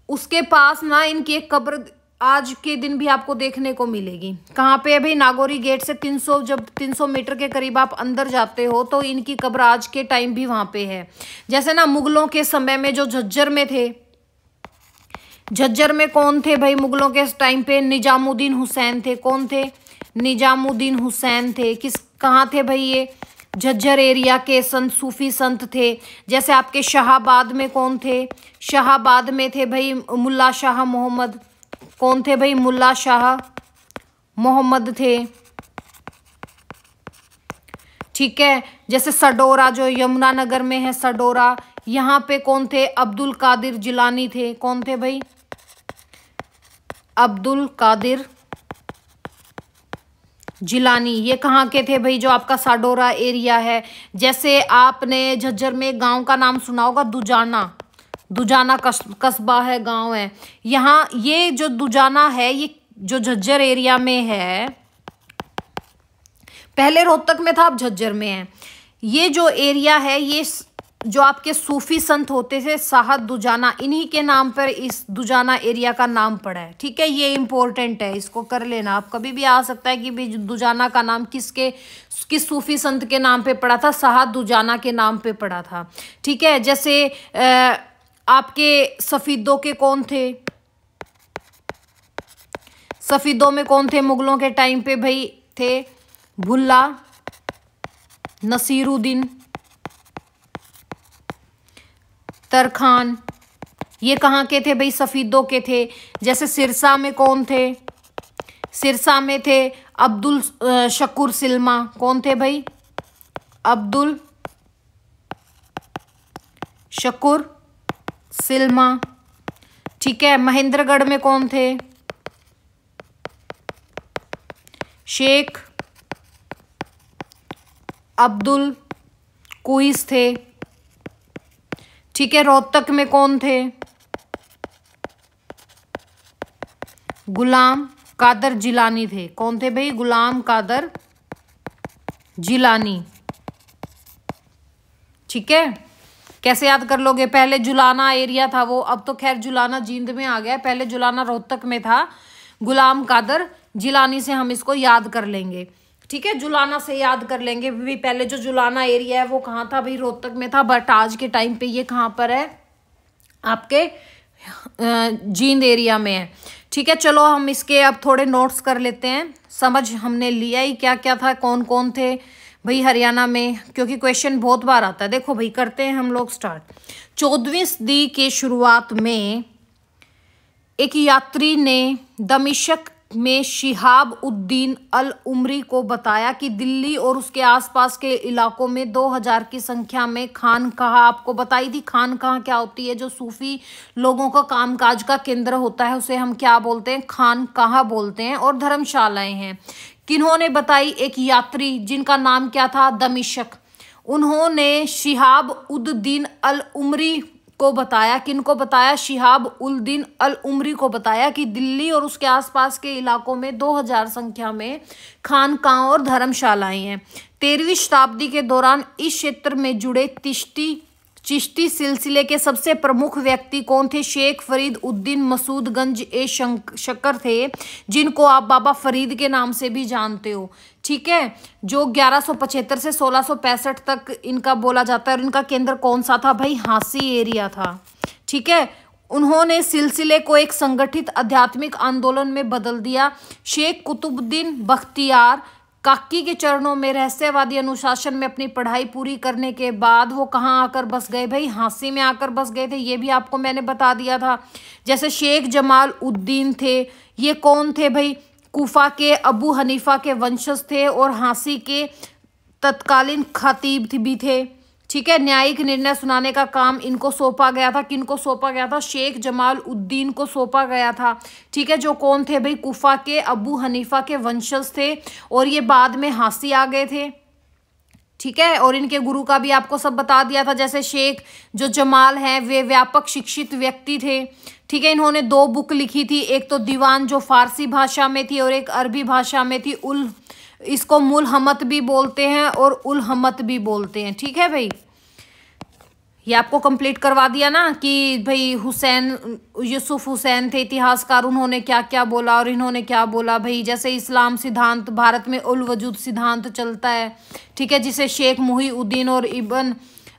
उसके पास ना इनकी एक कब्र आज के दिन भी आपको देखने को मिलेगी। कहाँ पे है भाई? नागौरी गेट से 300, जब 300 मीटर के करीब आप अंदर जाते हो तो इनकी कब्र आज के टाइम भी वहां पे है। जैसे ना मुगलों के समय में जो झज्जर में थे, झज्जर में कौन थे भाई मुगलों के टाइम पे? निजामुद्दीन हुसैन थे। कौन थे? निजामुद्दीन हुसैन थे। कहाँ थे भाई? ये झज्जर एरिया के संत, सूफी संत थे। जैसे आपके शाहाबाद में कौन थे? शाहाबाद में थे भाई मुल्ला शाह मोहम्मद। कौन थे भाई? मुल्ला शाह मोहम्मद थे। ठीक है, जैसे सडोरा जो यमुनानगर में है, सडोरा, यहाँ पे कौन थे? अब्दुल कादिर जिलानी थे। कौन थे भाई? अब्दुल कादिर जिलानी। ये कहाँ के थे भाई? जो आपका साडोरा एरिया है। जैसे आपने झज्जर में गांव का नाम सुना होगा, दुजाना। दुजाना कस्बा है, गांव है। यहाँ ये जो दुजाना है, ये जो झज्जर एरिया में है, पहले रोहतक में था, अब झज्जर में है। ये जो एरिया है, ये जो आपके सूफी संत होते थे साहद दुजाना, इन्हीं के नाम पर इस दुजाना एरिया का नाम पड़ा है। ठीक है, ये इंपॉर्टेंट है, इसको कर लेना। आप कभी भी आ सकता है कि भी दुजाना का नाम किस सूफी संत के नाम पे पड़ा था? साहद दुजाना के नाम पे पड़ा था। ठीक है, जैसे आपके सफीदों के कौन थे? सफीदों में कौन थे मुगलों के टाइम पे भाई? थे भुल्ला नसीरुद्दीन तरखान। ये कहाँ के थे भाई? सफीदों के थे। जैसे सिरसा में कौन थे? सिरसा में थे अब्दुल शकूर सिल्मा। कौन थे भाई? अब्दुल शकूर सिल्मा। ठीक है, महेंद्रगढ़ में कौन थे? शेख अब्दुल कुइस थे। ठीक है, रोहतक में कौन थे? गुलाम कादर जिलानी थे। कौन थे भाई? गुलाम कादर जिलानी। ठीक है, कैसे याद कर लोगे? पहले जुलाना एरिया था वो, अब तो खैर जुलाना जींद में आ गया, पहले जुलाना रोहतक में था। गुलाम कादर जिलानी से हम इसको याद कर लेंगे। ठीक है, जुलाना से याद कर लेंगे भी। पहले जो जुलाना एरिया है वो कहाँ था भाई? रोहतक में था, बट आज के टाइम पे ये कहाँ पर है? आपके जींद एरिया में है। ठीक है, चलो हम इसके अब थोड़े नोट्स कर लेते हैं। समझ हमने लिया ही क्या क्या था, कौन कौन थे भाई हरियाणा में, क्योंकि क्वेश्चन बहुत बार आता है। देखो भाई, करते हैं हम लोग स्टार्ट। 14वीं सदी के शुरुआत में एक यात्री ने दमिश्क में शिहाब उद्दीन अल उमरी को बताया कि दिल्ली और उसके आसपास के इलाकों में 2000 की संख्या में खानकाह, आपको बताई थी खानकाह क्या होती है, जो सूफी लोगों का कामकाज का केंद्र होता है उसे हम क्या बोलते हैं? खानकाह बोलते हैं, और धर्मशालाएं हैं। किन्होंने बताई? एक यात्री जिनका नाम क्या था? दमिश्क। उन्होंने शिहाब उद्दीन अल उमरी को बताया, किनको बताया? शिहाब उद्दीन अल उमरी को बताया कि दिल्ली और उसके आसपास के इलाकों में 2000 संख्या में खानकाह और धर्मशालाएं हैं। 13वीं शताब्दी के दौरान इस क्षेत्र में जुड़े चिश्ती सिलसिले के सबसे प्रमुख व्यक्ति कौन थे? शेख फरीद उद्दीन मसूदगंज ए शक्कर थे, जिनको आप बाबा फरीद के नाम से भी जानते हो। ठीक है, जो 1175 से 1665 तक इनका बोला जाता है, और इनका केंद्र कौन सा था भाई? हांसी एरिया था। ठीक है, उन्होंने सिलसिले को एक संगठित आध्यात्मिक आंदोलन में बदल दिया। शेख कुतुबुद्दीन बख्तियार काकी के चरणों में रहस्यवादी अनुशासन में अपनी पढ़ाई पूरी करने के बाद वो कहाँ आकर बस गए भाई? हांसी में आकर बस गए थे। ये भी आपको मैंने बता दिया था। जैसे शेख जमाल उद्दीन थे, ये कौन थे भाई? कूफा के अबू हनीफा के वंशज थे, और हांसी के तत्कालीन खतीब भी थे। ठीक है, न्यायिक निर्णय सुनाने का काम इनको सौंपा गया था। किनको सौंपा गया था? शेख जमाल उद्दीन को सौंपा गया था। ठीक है, जो कौन थे भाई? कूफा के अबू हनीफा के वंशज थे, और ये बाद में हांसी आ गए थे। ठीक है, और इनके गुरु का भी आपको सब बता दिया था। जैसे शेख जो जमाल हैं वे व्यापक शिक्षित व्यक्ति थे। ठीक है, इन्होंने 2 बुक लिखी थी, एक तो दीवान जो फारसी भाषा में थी और एक अरबी भाषा में थी। इसको मुलहमत भी बोलते हैं और उलहमत भी बोलते हैं। ठीक है भाई, ये आपको कंप्लीट करवा दिया ना कि भाई यूसुफ हुसैन थे इतिहासकार, उन्होंने क्या क्या बोला और इन्होंने क्या बोला भाई। जैसे इस्लाम सिद्धांत, भारत में उल वजूद सिद्धांत चलता है। ठीक है, जिसे शेख मुहीउद्दीन और इब्न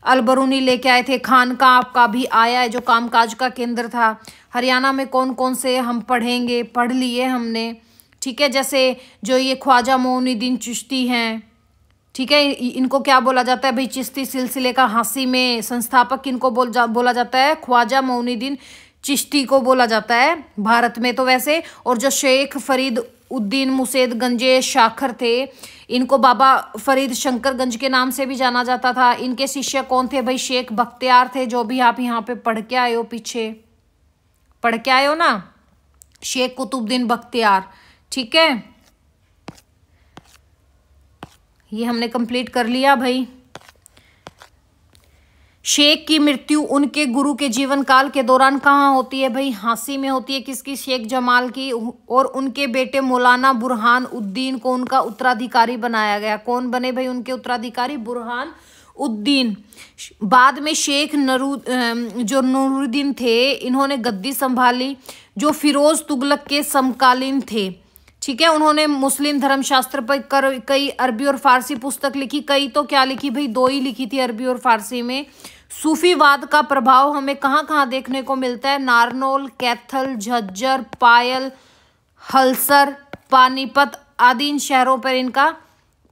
अलबरूनी लेके आए थे। खानकाह आपका भी आया है, जो कामकाज का केंद्र था। हरियाणा में कौन कौन से हम पढ़ेंगे, पढ़ लिए हमने। ठीक है, जैसे जो ये ख्वाजा मोइनुद्दीन चिश्ती हैं। ठीक है, इनको क्या बोला जाता है भाई? चिश्ती सिलसिले का हांसी में संस्थापक किनको बोला जाता है? ख्वाजा मोइनुद्दीन चिश्ती को बोला जाता है भारत में तो वैसे। और जो शेख फरीद उद्दीन मुसेदगंजे शाखर थे, इनको बाबा फरीद शंकरगंज के नाम से भी जाना जाता था। इनके शिष्य कौन थे भाई? शेख बख्तियार थे, जो भी आप यहाँ पे पढ़ के आए हो, पीछे पढ़ के आए हो ना, शेख कुतुबुद्दीन बख्तियार। ठीक है, ये हमने कंप्लीट कर लिया भाई। शेख की मृत्यु उनके गुरु के जीवन काल के दौरान कहाँ होती है भाई? हांसी में होती है। किसकी? शेख जमाल की। और उनके बेटे मौलाना बुरहान उद्दीन को उनका उत्तराधिकारी बनाया गया। कौन बने भाई उनके उत्तराधिकारी? बुरहान उद्दीन। बाद में शेख जो नूरुद्दीन थे, इन्होंने गद्दी संभाली, जो फिरोज तुगलक के समकालीन थे। ठीक है, उन्होंने मुस्लिम धर्मशास्त्र पर कई अरबी और फारसी पुस्तक लिखी। कई तो क्या लिखी भाई? 2 ही लिखी थी अरबी और फारसी में। सूफीवाद का प्रभाव हमें कहाँ कहाँ देखने को मिलता है? नारनौल, कैथल, झज्जर, पायल, हलसर, पानीपत आदि इन शहरों पर इनका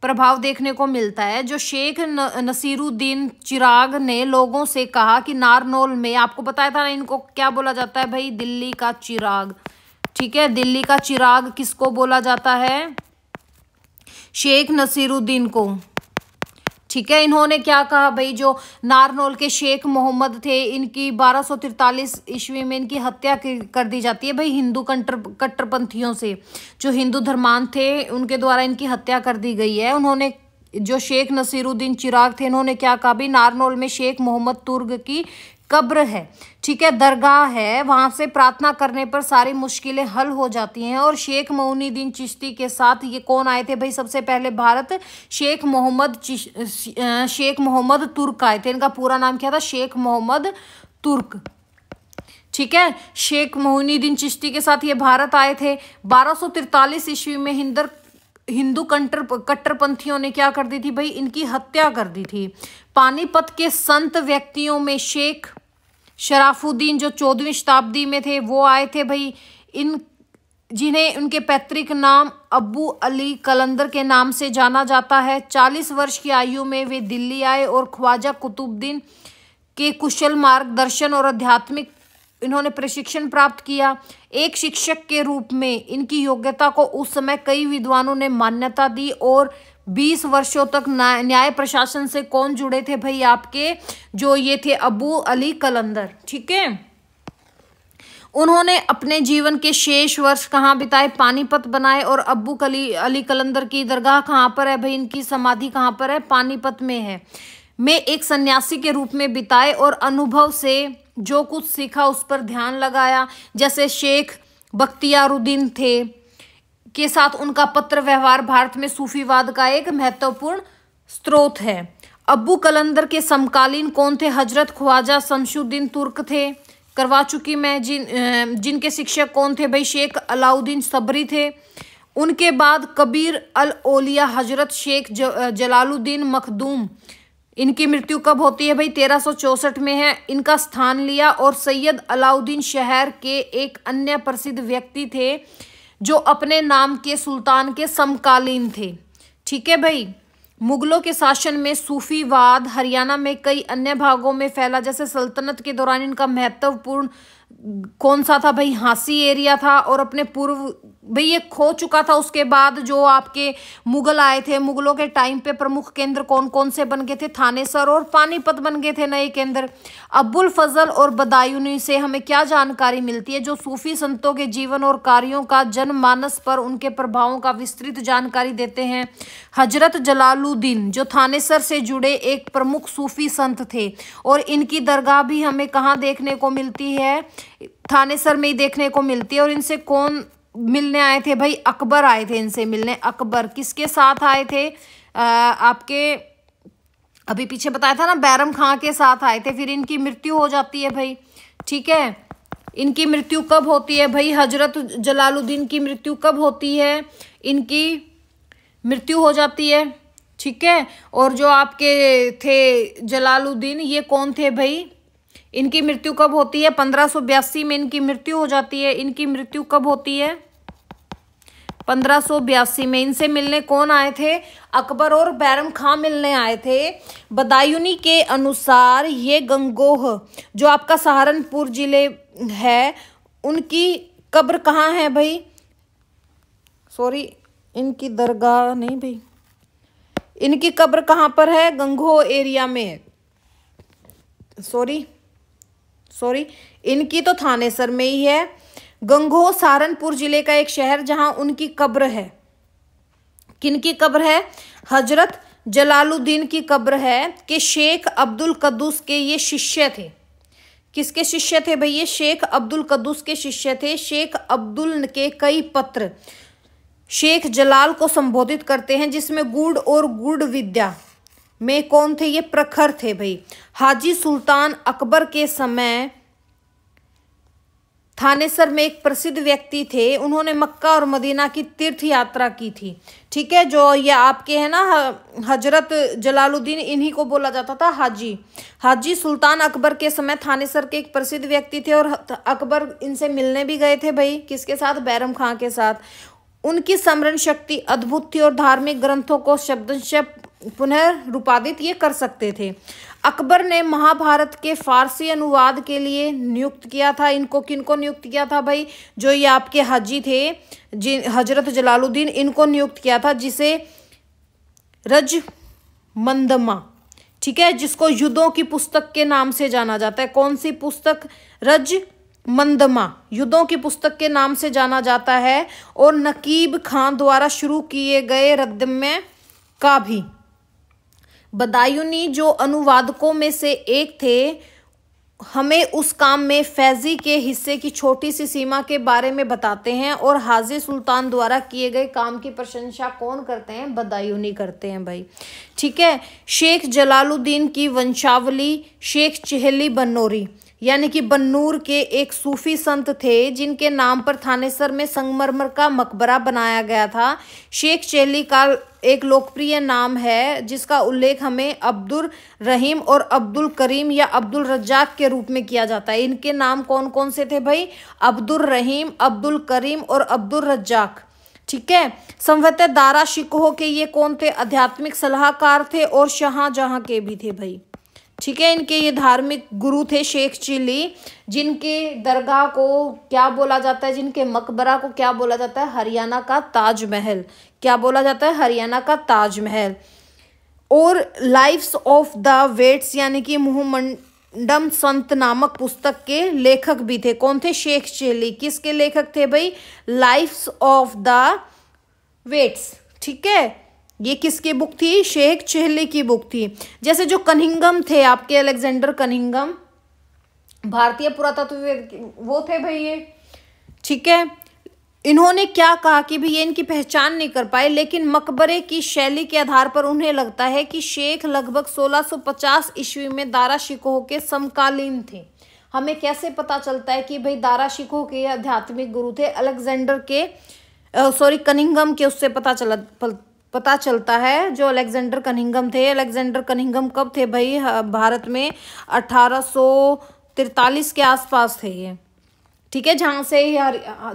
प्रभाव देखने को मिलता है। जो शेख नसीरुद्दीन चिराग ने लोगों से कहा कि नारनौल में, आपको बताया था ना, इनको क्या बोला जाता है भाई? दिल्ली का चिराग। ठीक है, दिल्ली का चिराग किसको बोला जाता है? शेख नसीरुद्दीन को। ठीक है, इन्होंने क्या कहा भाई? जो नारनौल के शेख मोहम्मद थे, इनकी 1243 ईस्वी में इनकी हत्या कर दी जाती है भाई हिंदू कट्टरपंथियों से। जो हिंदू धर्मांध थे उनके द्वारा इनकी हत्या कर दी गई है। उन्होंने, जो शेख नसीरुद्दीन चिराग थे, इन्होंने क्या कहा भाई? नारनौल में शेख मोहम्मद तुर्क की कब्र है, ठीक है, दरगाह है, वहां से प्रार्थना करने पर सारी मुश्किलें हल हो जाती हैं। और शेख मोइनुद्दीन चिश्ती के साथ ये कौन आए थे भाई सबसे पहले भारत? शेख मोहम्मद तुर्क आए थे। इनका पूरा नाम क्या था? शेख मोहम्मद तुर्क, ठीक है। शेख मोइनुद्दीन चिश्ती के साथ ये भारत आए थे। 1243 ईस्वी में हिंदू कट्टरपंथियों ने क्या कर दी थी भाई? इनकी हत्या कर दी थी। पानीपत के संत व्यक्तियों में शेख शराफुद्दीन जो 14वीं शताब्दी में थे वो आए थे भाई। जिन्हें उनके पैतृक नाम अब्बू अली कलंदर के नाम से जाना जाता है। 40 वर्ष की आयु में वे दिल्ली आए और ख्वाजा कुतुबुद्दीन के कुशल मार्गदर्शन और आध्यात्मिक इन्होंने प्रशिक्षण प्राप्त किया। एक शिक्षक के रूप में इनकी योग्यता को उस समय कई विद्वानों ने मान्यता दी। और 20 वर्षों तक न्याय प्रशासन से कौन जुड़े थे भाई? आपके जो ये थे अबू अली कलंदर, ठीक है। उन्होंने अपने जीवन के शेष वर्ष कहाँ बिताए? पानीपत बनाए। और अब्बू अली कलंदर की दरगाह कहाँ पर है भाई? इनकी समाधि कहाँ पर है? पानीपत में है। में एक सन्यासी के रूप में बिताए और अनुभव से जो कुछ सीखा उस पर ध्यान लगाया। जैसे शेख बख्तियारुद्दीन थे के साथ उनका पत्र व्यवहार भारत में सूफीवाद का एक महत्वपूर्ण स्रोत है। अब्बू कलंदर के समकालीन कौन थे? हजरत ख्वाजा शमसुद्दीन तुर्क थे, करवा चुकी मैं। जिनके शिक्षक कौन थे भाई? शेख अलाउद्दीन सबरी थे। उनके बाद कबीर अल औलिया हजरत शेख जलालुद्दीन मखदूम। इनकी मृत्यु कब होती है भाई? 1364 में है। इनका स्थान लिया। और सैयद अलाउद्दीन शहर के एक अन्य प्रसिद्ध व्यक्ति थे जो अपने नाम के सुल्तान के समकालीन थे, ठीक है भाई। मुगलों के शासन में सूफीवाद हरियाणा में कई अन्य भागों में फैला। जैसे सल्तनत के दौरान इनका महत्वपूर्ण कौन सा था भाई? हाँसी एरिया था। और अपने पूर्व भाई ये खो चुका था। उसके बाद जो आपके मुगल आए थे, मुगलों के टाइम पे प्रमुख केंद्र कौन कौन से बन गए थे? थानेसर और पानीपत बन गए थे नए केंद्र। अब्बुल फजल और बदायूनी से हमें क्या जानकारी मिलती है? जो सूफी संतों के जीवन और कार्यों का जनमानस पर उनके प्रभावों का विस्तृत जानकारी देते हैं। हजरत जलालुद्दीन जो थानेसर से जुड़े एक प्रमुख सूफी संत थे। और इनकी दरगाह भी हमें कहाँ देखने को मिलती है? थानेसर में ही देखने को मिलती है। और इनसे कौन मिलने आए थे भाई? अकबर आए थे इनसे मिलने। अकबर किसके साथ आए थे? आपके अभी पीछे बताया था ना, बैरम खां के साथ आए थे। फिर इनकी मृत्यु हो जाती है भाई, ठीक है। इनकी मृत्यु कब होती है भाई? हजरत जलालुद्दीन की मृत्यु कब होती है? इनकी मृत्यु हो जाती है, ठीक है। और जो आपके थे जलालुद्दीन ये कौन थे भाई? इनकी मृत्यु कब होती है? 1582 में इनकी मृत्यु हो जाती है। इनकी मृत्यु कब होती है? 1582 में। इनसे मिलने कौन आए थे? अकबर और बैरम खां मिलने आए थे। बदायूनी के अनुसार ये गंगोह जो आपका सहारनपुर जिले है उनकी कब्र कहाँ है भाई? सॉरी, इनकी दरगाह नहीं भाई, इनकी कब्र कहाँ पर है? गंगोह एरिया में। सॉरी, इनकी तो थानेसर में ही है। गंगोह सहारनपुर जिले का एक शहर जहां उनकी कब्र है। किनकी कब्र है? हजरत जलालुद्दीन की कब्र है कि शेख अब्दुल कद्दूस के ये शिष्य थे। किसके शिष्य थे भाई? ये शेख अब्दुल कद्दूस के शिष्य थे। शेख अब्दुल के कई पत्र शेख जलाल को संबोधित करते हैं जिसमें गुड़ और गुड़ विद्या में कौन थे? ये प्रखर थे भाई। हाजी सुल्तान अकबर के समय थानेसर में एक प्रसिद्ध व्यक्ति थे। उन्होंने मक्का और मदीना की तीर्थ यात्रा की थी, ठीक है। जो ये आपके है ना हजरत जलालुद्दीन, इन्हीं को बोला जाता था हाजी सुल्तान अकबर के समय थानेसर के एक प्रसिद्ध व्यक्ति थे। और अकबर इनसे मिलने भी गए थे भाई। किसके साथ? बैरम खां के साथ। उनकी स्मरण शक्ति अद्भुत थी और धार्मिक ग्रंथों को शब्दशः पुनः रूपादित ये कर सकते थे। अकबर ने महाभारत के फारसी अनुवाद के लिए नियुक्त किया था। इनको किनको नियुक्त किया था भाई? जो ये आपके हाजी थे हजरत जलालुद्दीन, इनको नियुक्त किया था, जिसे रजमंदमा, ठीक है, जिसको युद्धों की पुस्तक के नाम से जाना जाता है। कौन सी पुस्तक? रजमंदमा युद्धों की पुस्तक के नाम से जाना जाता है। और नकीब खान द्वारा शुरू किए गए रद्दम्य का भी। बदायूनी जो अनुवादकों में से एक थे हमें उस काम में फैजी के हिस्से की छोटी सी सीमा के बारे में बताते हैं और हाजी सुल्तान द्वारा किए गए काम की प्रशंसा कौन करते हैं? बदायूनी करते हैं भाई। ठीक है। शेख जलालुद्दीन की वंशावली, शेख चेहली बन्नौरी यानी कि बन्नूर के एक सूफी संत थे जिनके नाम पर थानेसर में संगमरमर का मकबरा बनाया गया था। शेख चेहली का एक लोकप्रिय नाम है जिसका उल्लेख हमें अब्दुल रहीम और अब्दुल करीम या अब्दुल रज्जाक के रूप में किया जाता है। इनके नाम कौन कौन से थे भाई? अब्दुल रहीम, अब्दुल करीम और अब्दुल रज्जाक। ठीक है। संभवतः दारा शिकोह के ये कौन थे? आध्यात्मिक सलाहकार थे और शाहजहां के भी थे भाई। ठीक है। इनके ये धार्मिक गुरु थे शेख चिली, जिनके दरगाह को क्या बोला जाता है? जिनके मकबरा को क्या बोला जाता है? हरियाणा का ताजमहल। क्या बोला जाता है? हरियाणा का ताजमहल। और लाइफ्स ऑफ द वेट्स यानी कि मुहम्मडम संत नामक पुस्तक के लेखक भी थे। कौन थे? शेख चिली। किसके लेखक थे भाई? Lives of the wets. ठीक है। ये किसकी बुक थी? शेख चेहली की बुक थी। जैसे जो कनिंघम थे आपके, अलेक्जेंडर कनिंघम, भारतीय पुरातत्व वो थे भाई ये। ठीक है। इन्होंने क्या कहा कि भाई ये इनकी पहचान नहीं कर पाए, लेकिन मकबरे की शैली के आधार पर उन्हें लगता है कि शेख लगभग 1650 ईस्वी में दारा शिकोह के समकालीन थे। हमें कैसे पता चलता है कि भाई दारा शिकोह के आध्यात्मिक गुरु थे? अलेक्जेंडर के कनिंघम के उससे पता चलता है। जो अलेक्जेंडर कनिंघम थे, अलेक्जेंडर कनिंघम कब थे भाई? भारत में 1843 के आसपास थे ये। ठीक है। जहाँ से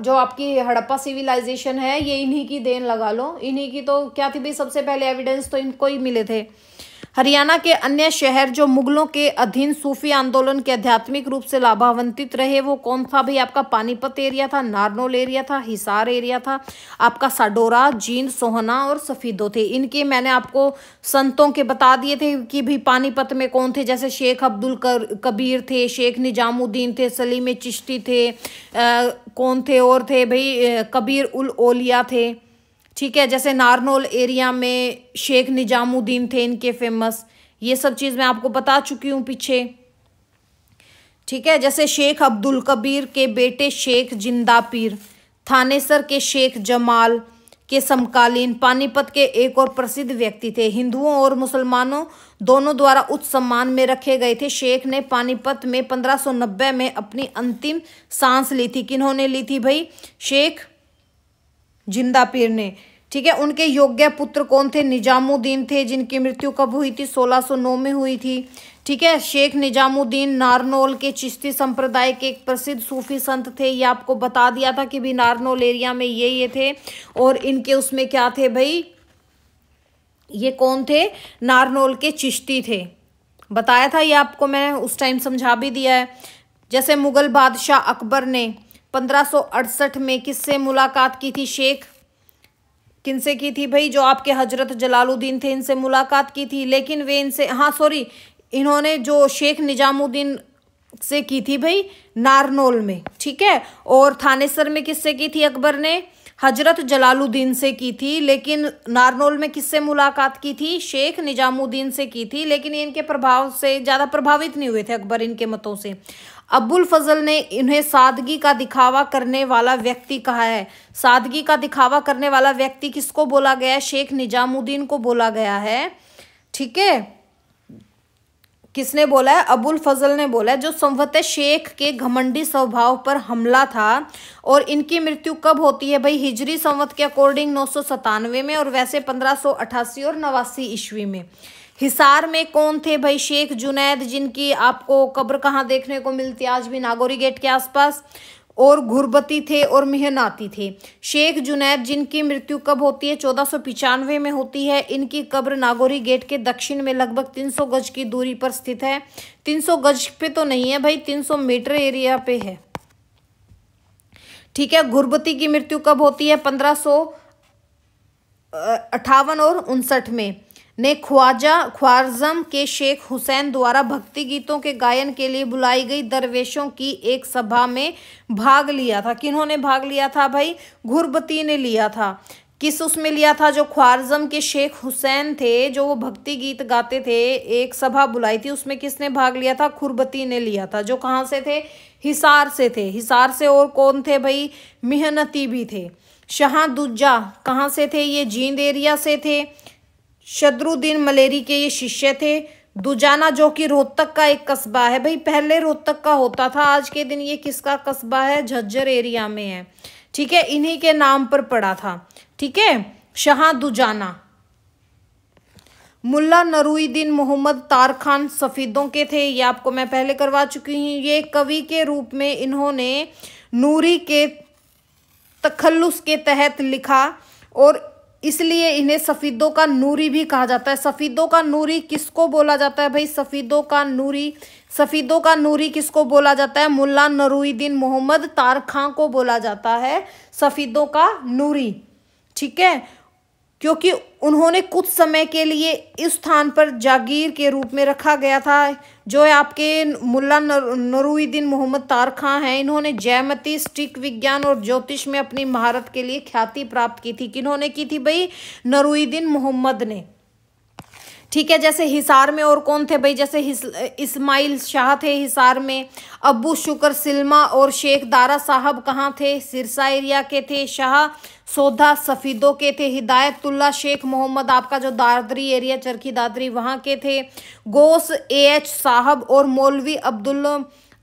जो आपकी हड़प्पा सिविलाइजेशन है ये इन्हीं की देन लगा लो। इन्हीं की तो क्या थी भाई? सबसे पहले एविडेंस तो इनको ही मिले थे। हरियाणा के अन्य शहर जो मुगलों के अधीन सूफी आंदोलन के आध्यात्मिक रूप से लाभान्वित रहे वो कौन था भाई? आपका पानीपत एरिया था, नारनौल एरिया था, हिसार एरिया था, आपका साडोरा, जींद, सोहना और सफीदो थे। इनके मैंने आपको संतों के बता दिए थे कि भाई पानीपत में कौन थे। जैसे शेख अब्दुल कबीर थे, शेख निजामुद्दीन थे, सलीम चिश्ती थे, कौन थे और थे भाई? कबीर उल औलिया थे। ठीक है। जैसे नारनौल एरिया में शेख निजामुद्दीन थे इनके फेमस। ये सब चीज़ मैं आपको बता चुकी हूँ पीछे। ठीक है। जैसे शेख अब्दुल कबीर के बेटे शेख जिंदा पीर थानेसर के शेख जमाल के समकालीन पानीपत के एक और प्रसिद्ध व्यक्ति थे। हिंदुओं और मुसलमानों दोनों द्वारा उच्च सम्मान में रखे गए थे। शेख ने पानीपत में 1590 में अपनी अंतिम सांस ली थी। किन्होंने ली थी भाई? शेख जिंदा पीर ने। ठीक है। उनके योग्य पुत्र कौन थे? निजामुद्दीन थे, जिनकी मृत्यु कब हुई थी? 1609 में हुई थी। ठीक है। शेख निजामुद्दीन नारनौल के चिश्ती संप्रदाय के एक प्रसिद्ध सूफी संत थे। ये आपको बता दिया था कि भी नारनौल एरिया में ये थे। और इनके उसमें क्या थे भाई? ये कौन थे? नारनौल के चिश्ती थे। बताया था ये आपको, मैं उस टाइम समझा भी दिया है। जैसे मुगल बादशाह अकबर ने 1568 में किससे मुलाकात की थी? शेख किनसे की थी भाई? जो आपके हजरत जलालुद्दीन थे इनसे मुलाकात की थी। लेकिन वे इनसे इन्होंने जो शेख निजामुद्दीन से की थी भाई नारनौल में। ठीक है। और थानेसर में किससे की थी अकबर ने? हजरत जलालुद्दीन से की थी। लेकिन नारनौल में किससे मुलाकात की थी? शेख निजामुद्दीन से की थी। लेकिन इनके प्रभाव से ज़्यादा प्रभावित नहीं हुए थे अकबर इनके मतों से। अबुल फजल ने इन्हें सादगी का दिखावा करने वाला व्यक्ति कहा है। सादगी का दिखावा करने वाला व्यक्ति किसको बोला गया है? शेख निजामुद्दीन को बोला गया है। ठीक है। किसने बोला है? अबुल फजल ने बोला है, जो संभवतः शेख के घमंडी स्वभाव पर हमला था। और इनकी मृत्यु कब होती है भाई? हिजरी संवत के अकॉर्डिंग 997 में और वैसे 1588 और 89 ईस्वी में। हिसार में कौन थे भाई? शेख जुनैद, जिनकी आपको कब्र कहाँ देखने को मिलती है आज भी? नागौरी गेट के आसपास। और घुरबती थे और मेहनाती थे। शेख जुनैद जिनकी मृत्यु कब होती है? 1495 में होती है। इनकी कब्र नागौरी गेट के दक्षिण में लगभग 300 गज की दूरी पर स्थित है। 300 गज पे तो नहीं है भाई, 300 मीटर एरिया पे है। ठीक है। घुरबती की मृत्यु कब होती है? 1558 और 59 में। ने ख्वारज़म के शेख हुसैन द्वारा भक्ति गीतों के गायन के लिए बुलाई गई दरवेशों की एक सभा में भाग लिया था। किन्होंने भाग लिया था भाई? घुरबती ने लिया था। किस उसमें लिया था? जो ख्वारिज़्म के शेख हुसैन थे, जो वो भक्ति गीत गाते थे, एक सभा बुलाई थी, उसमें किसने भाग लिया था? खुरबती ने लिया था, जो कहाँ से थे? हिसार से थे। हिसार से और कौन थे भाई? मेहनती भी थे। शाह दूजा कहाँ से थे? ये जींद एरिया से थे। शदरुद्दीन मलेरी के ये शिष्य थे। दुजाना जो कि रोहतक का एक कस्बा है भाई, पहले रोहतक का होता था, आज के दिन ये किसका कस्बा है? झज्जर एरिया में है। ठीक है, इन्हीं के नाम पर पड़ा था। ठीक है, शाह दुजाना। मुल्ला नरूईदीन मोहम्मद तार खान सफीदों के थे, ये आपको मैं पहले करवा चुकी हूँ। ये कवि के रूप में इन्होंने नूरी के तखल्लुस के तहत लिखा और इसलिए इन्हें सफीदों का नूरी भी कहा जाता है। सफीदों का नूरी किसको बोला जाता है भाई? सफीदों का नूरी, सफीदों का नूरी किसको बोला जाता है? मुल्ला नरूईदीन मोहम्मद तार खां को बोला जाता है सफीदों का नूरी। ठीक है, क्योंकि उन्होंने कुछ समय के लिए इस स्थान पर जागीर के रूप में रखा गया था। जो है आपके मुल्ला नरूईदीन मोहम्मद तार खां हैं, इन्होंने जयमती, स्टिक विज्ञान और ज्योतिष में अपनी महारत के लिए ख्याति प्राप्त की थी। किन्होंने की थी भाई? नरूईदीन मोहम्मद ने। ठीक है, जैसे हिसार में और कौन थे भाई? जैसे इस्माइल शाह थे हिसार में। अबू शुक्र सिल्मा और शेख दारा साहब कहाँ थे? सिरसा एरिया के थे। शाह सौदा सफीदों के थे। हिदायतुल्ला शेख मोहम्मद आपका जो दादरी एरिया, चरखी दादरी, वहाँ के थे। गोस AH साहब और मौलवी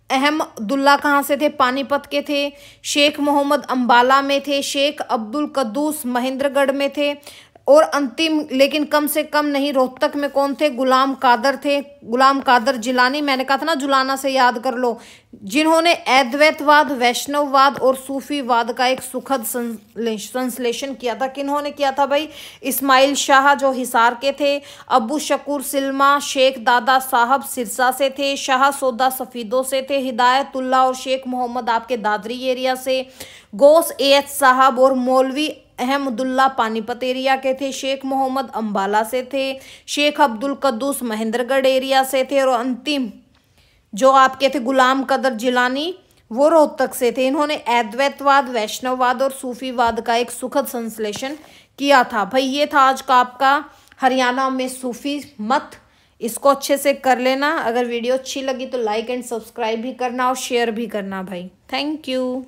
अहमदुल्ला कहाँ से थे? पानीपत के थे। शेख मोहम्मद अंबाला में थे। शेख अब्दुल कद्दूस महेंद्रगढ़ में थे। और अंतिम लेकिन कम से कम नहीं, रोहतक में कौन थे? गुलाम कादर थे। गुलाम कादर जिलानी, मैंने कहा था ना जुलाना से याद कर लो, जिन्होंने अद्वैतवाद, वैष्णववाद और सूफीवाद का एक सुखद संश्लेषण किया था। किन्होंने किया था भाई? इस्माइल शाह जो हिसार के थे। अबू शकूर सिल्मा, शेख दादा साहब सिरसा से थे। शाह सौदा सफीदों से थे। हिदायतुल्ला और शेख मोहम्मद आपके दादरी एरिया से। गोस AH साहब और मौलवी अहमदुल्ला पानीपत एरिया के थे। शेख मोहम्मद अंबाला से थे। शेख अब्दुल कद्दूस महेंद्रगढ़ एरिया से थे। और अंतिम जो आपके थे गुलाम कदर जिलानी, वो रोहतक से थे। इन्होंने अद्वैतवाद, वैष्णववाद और सूफीवाद का एक सुखद संश्लेषण किया था। भाई ये था आज का आपका हरियाणा में सूफी मत। इसको अच्छे से कर लेना। अगर वीडियो अच्छी लगी तो लाइक एंड सब्सक्राइब भी करना और शेयर भी करना भाई। Thank you.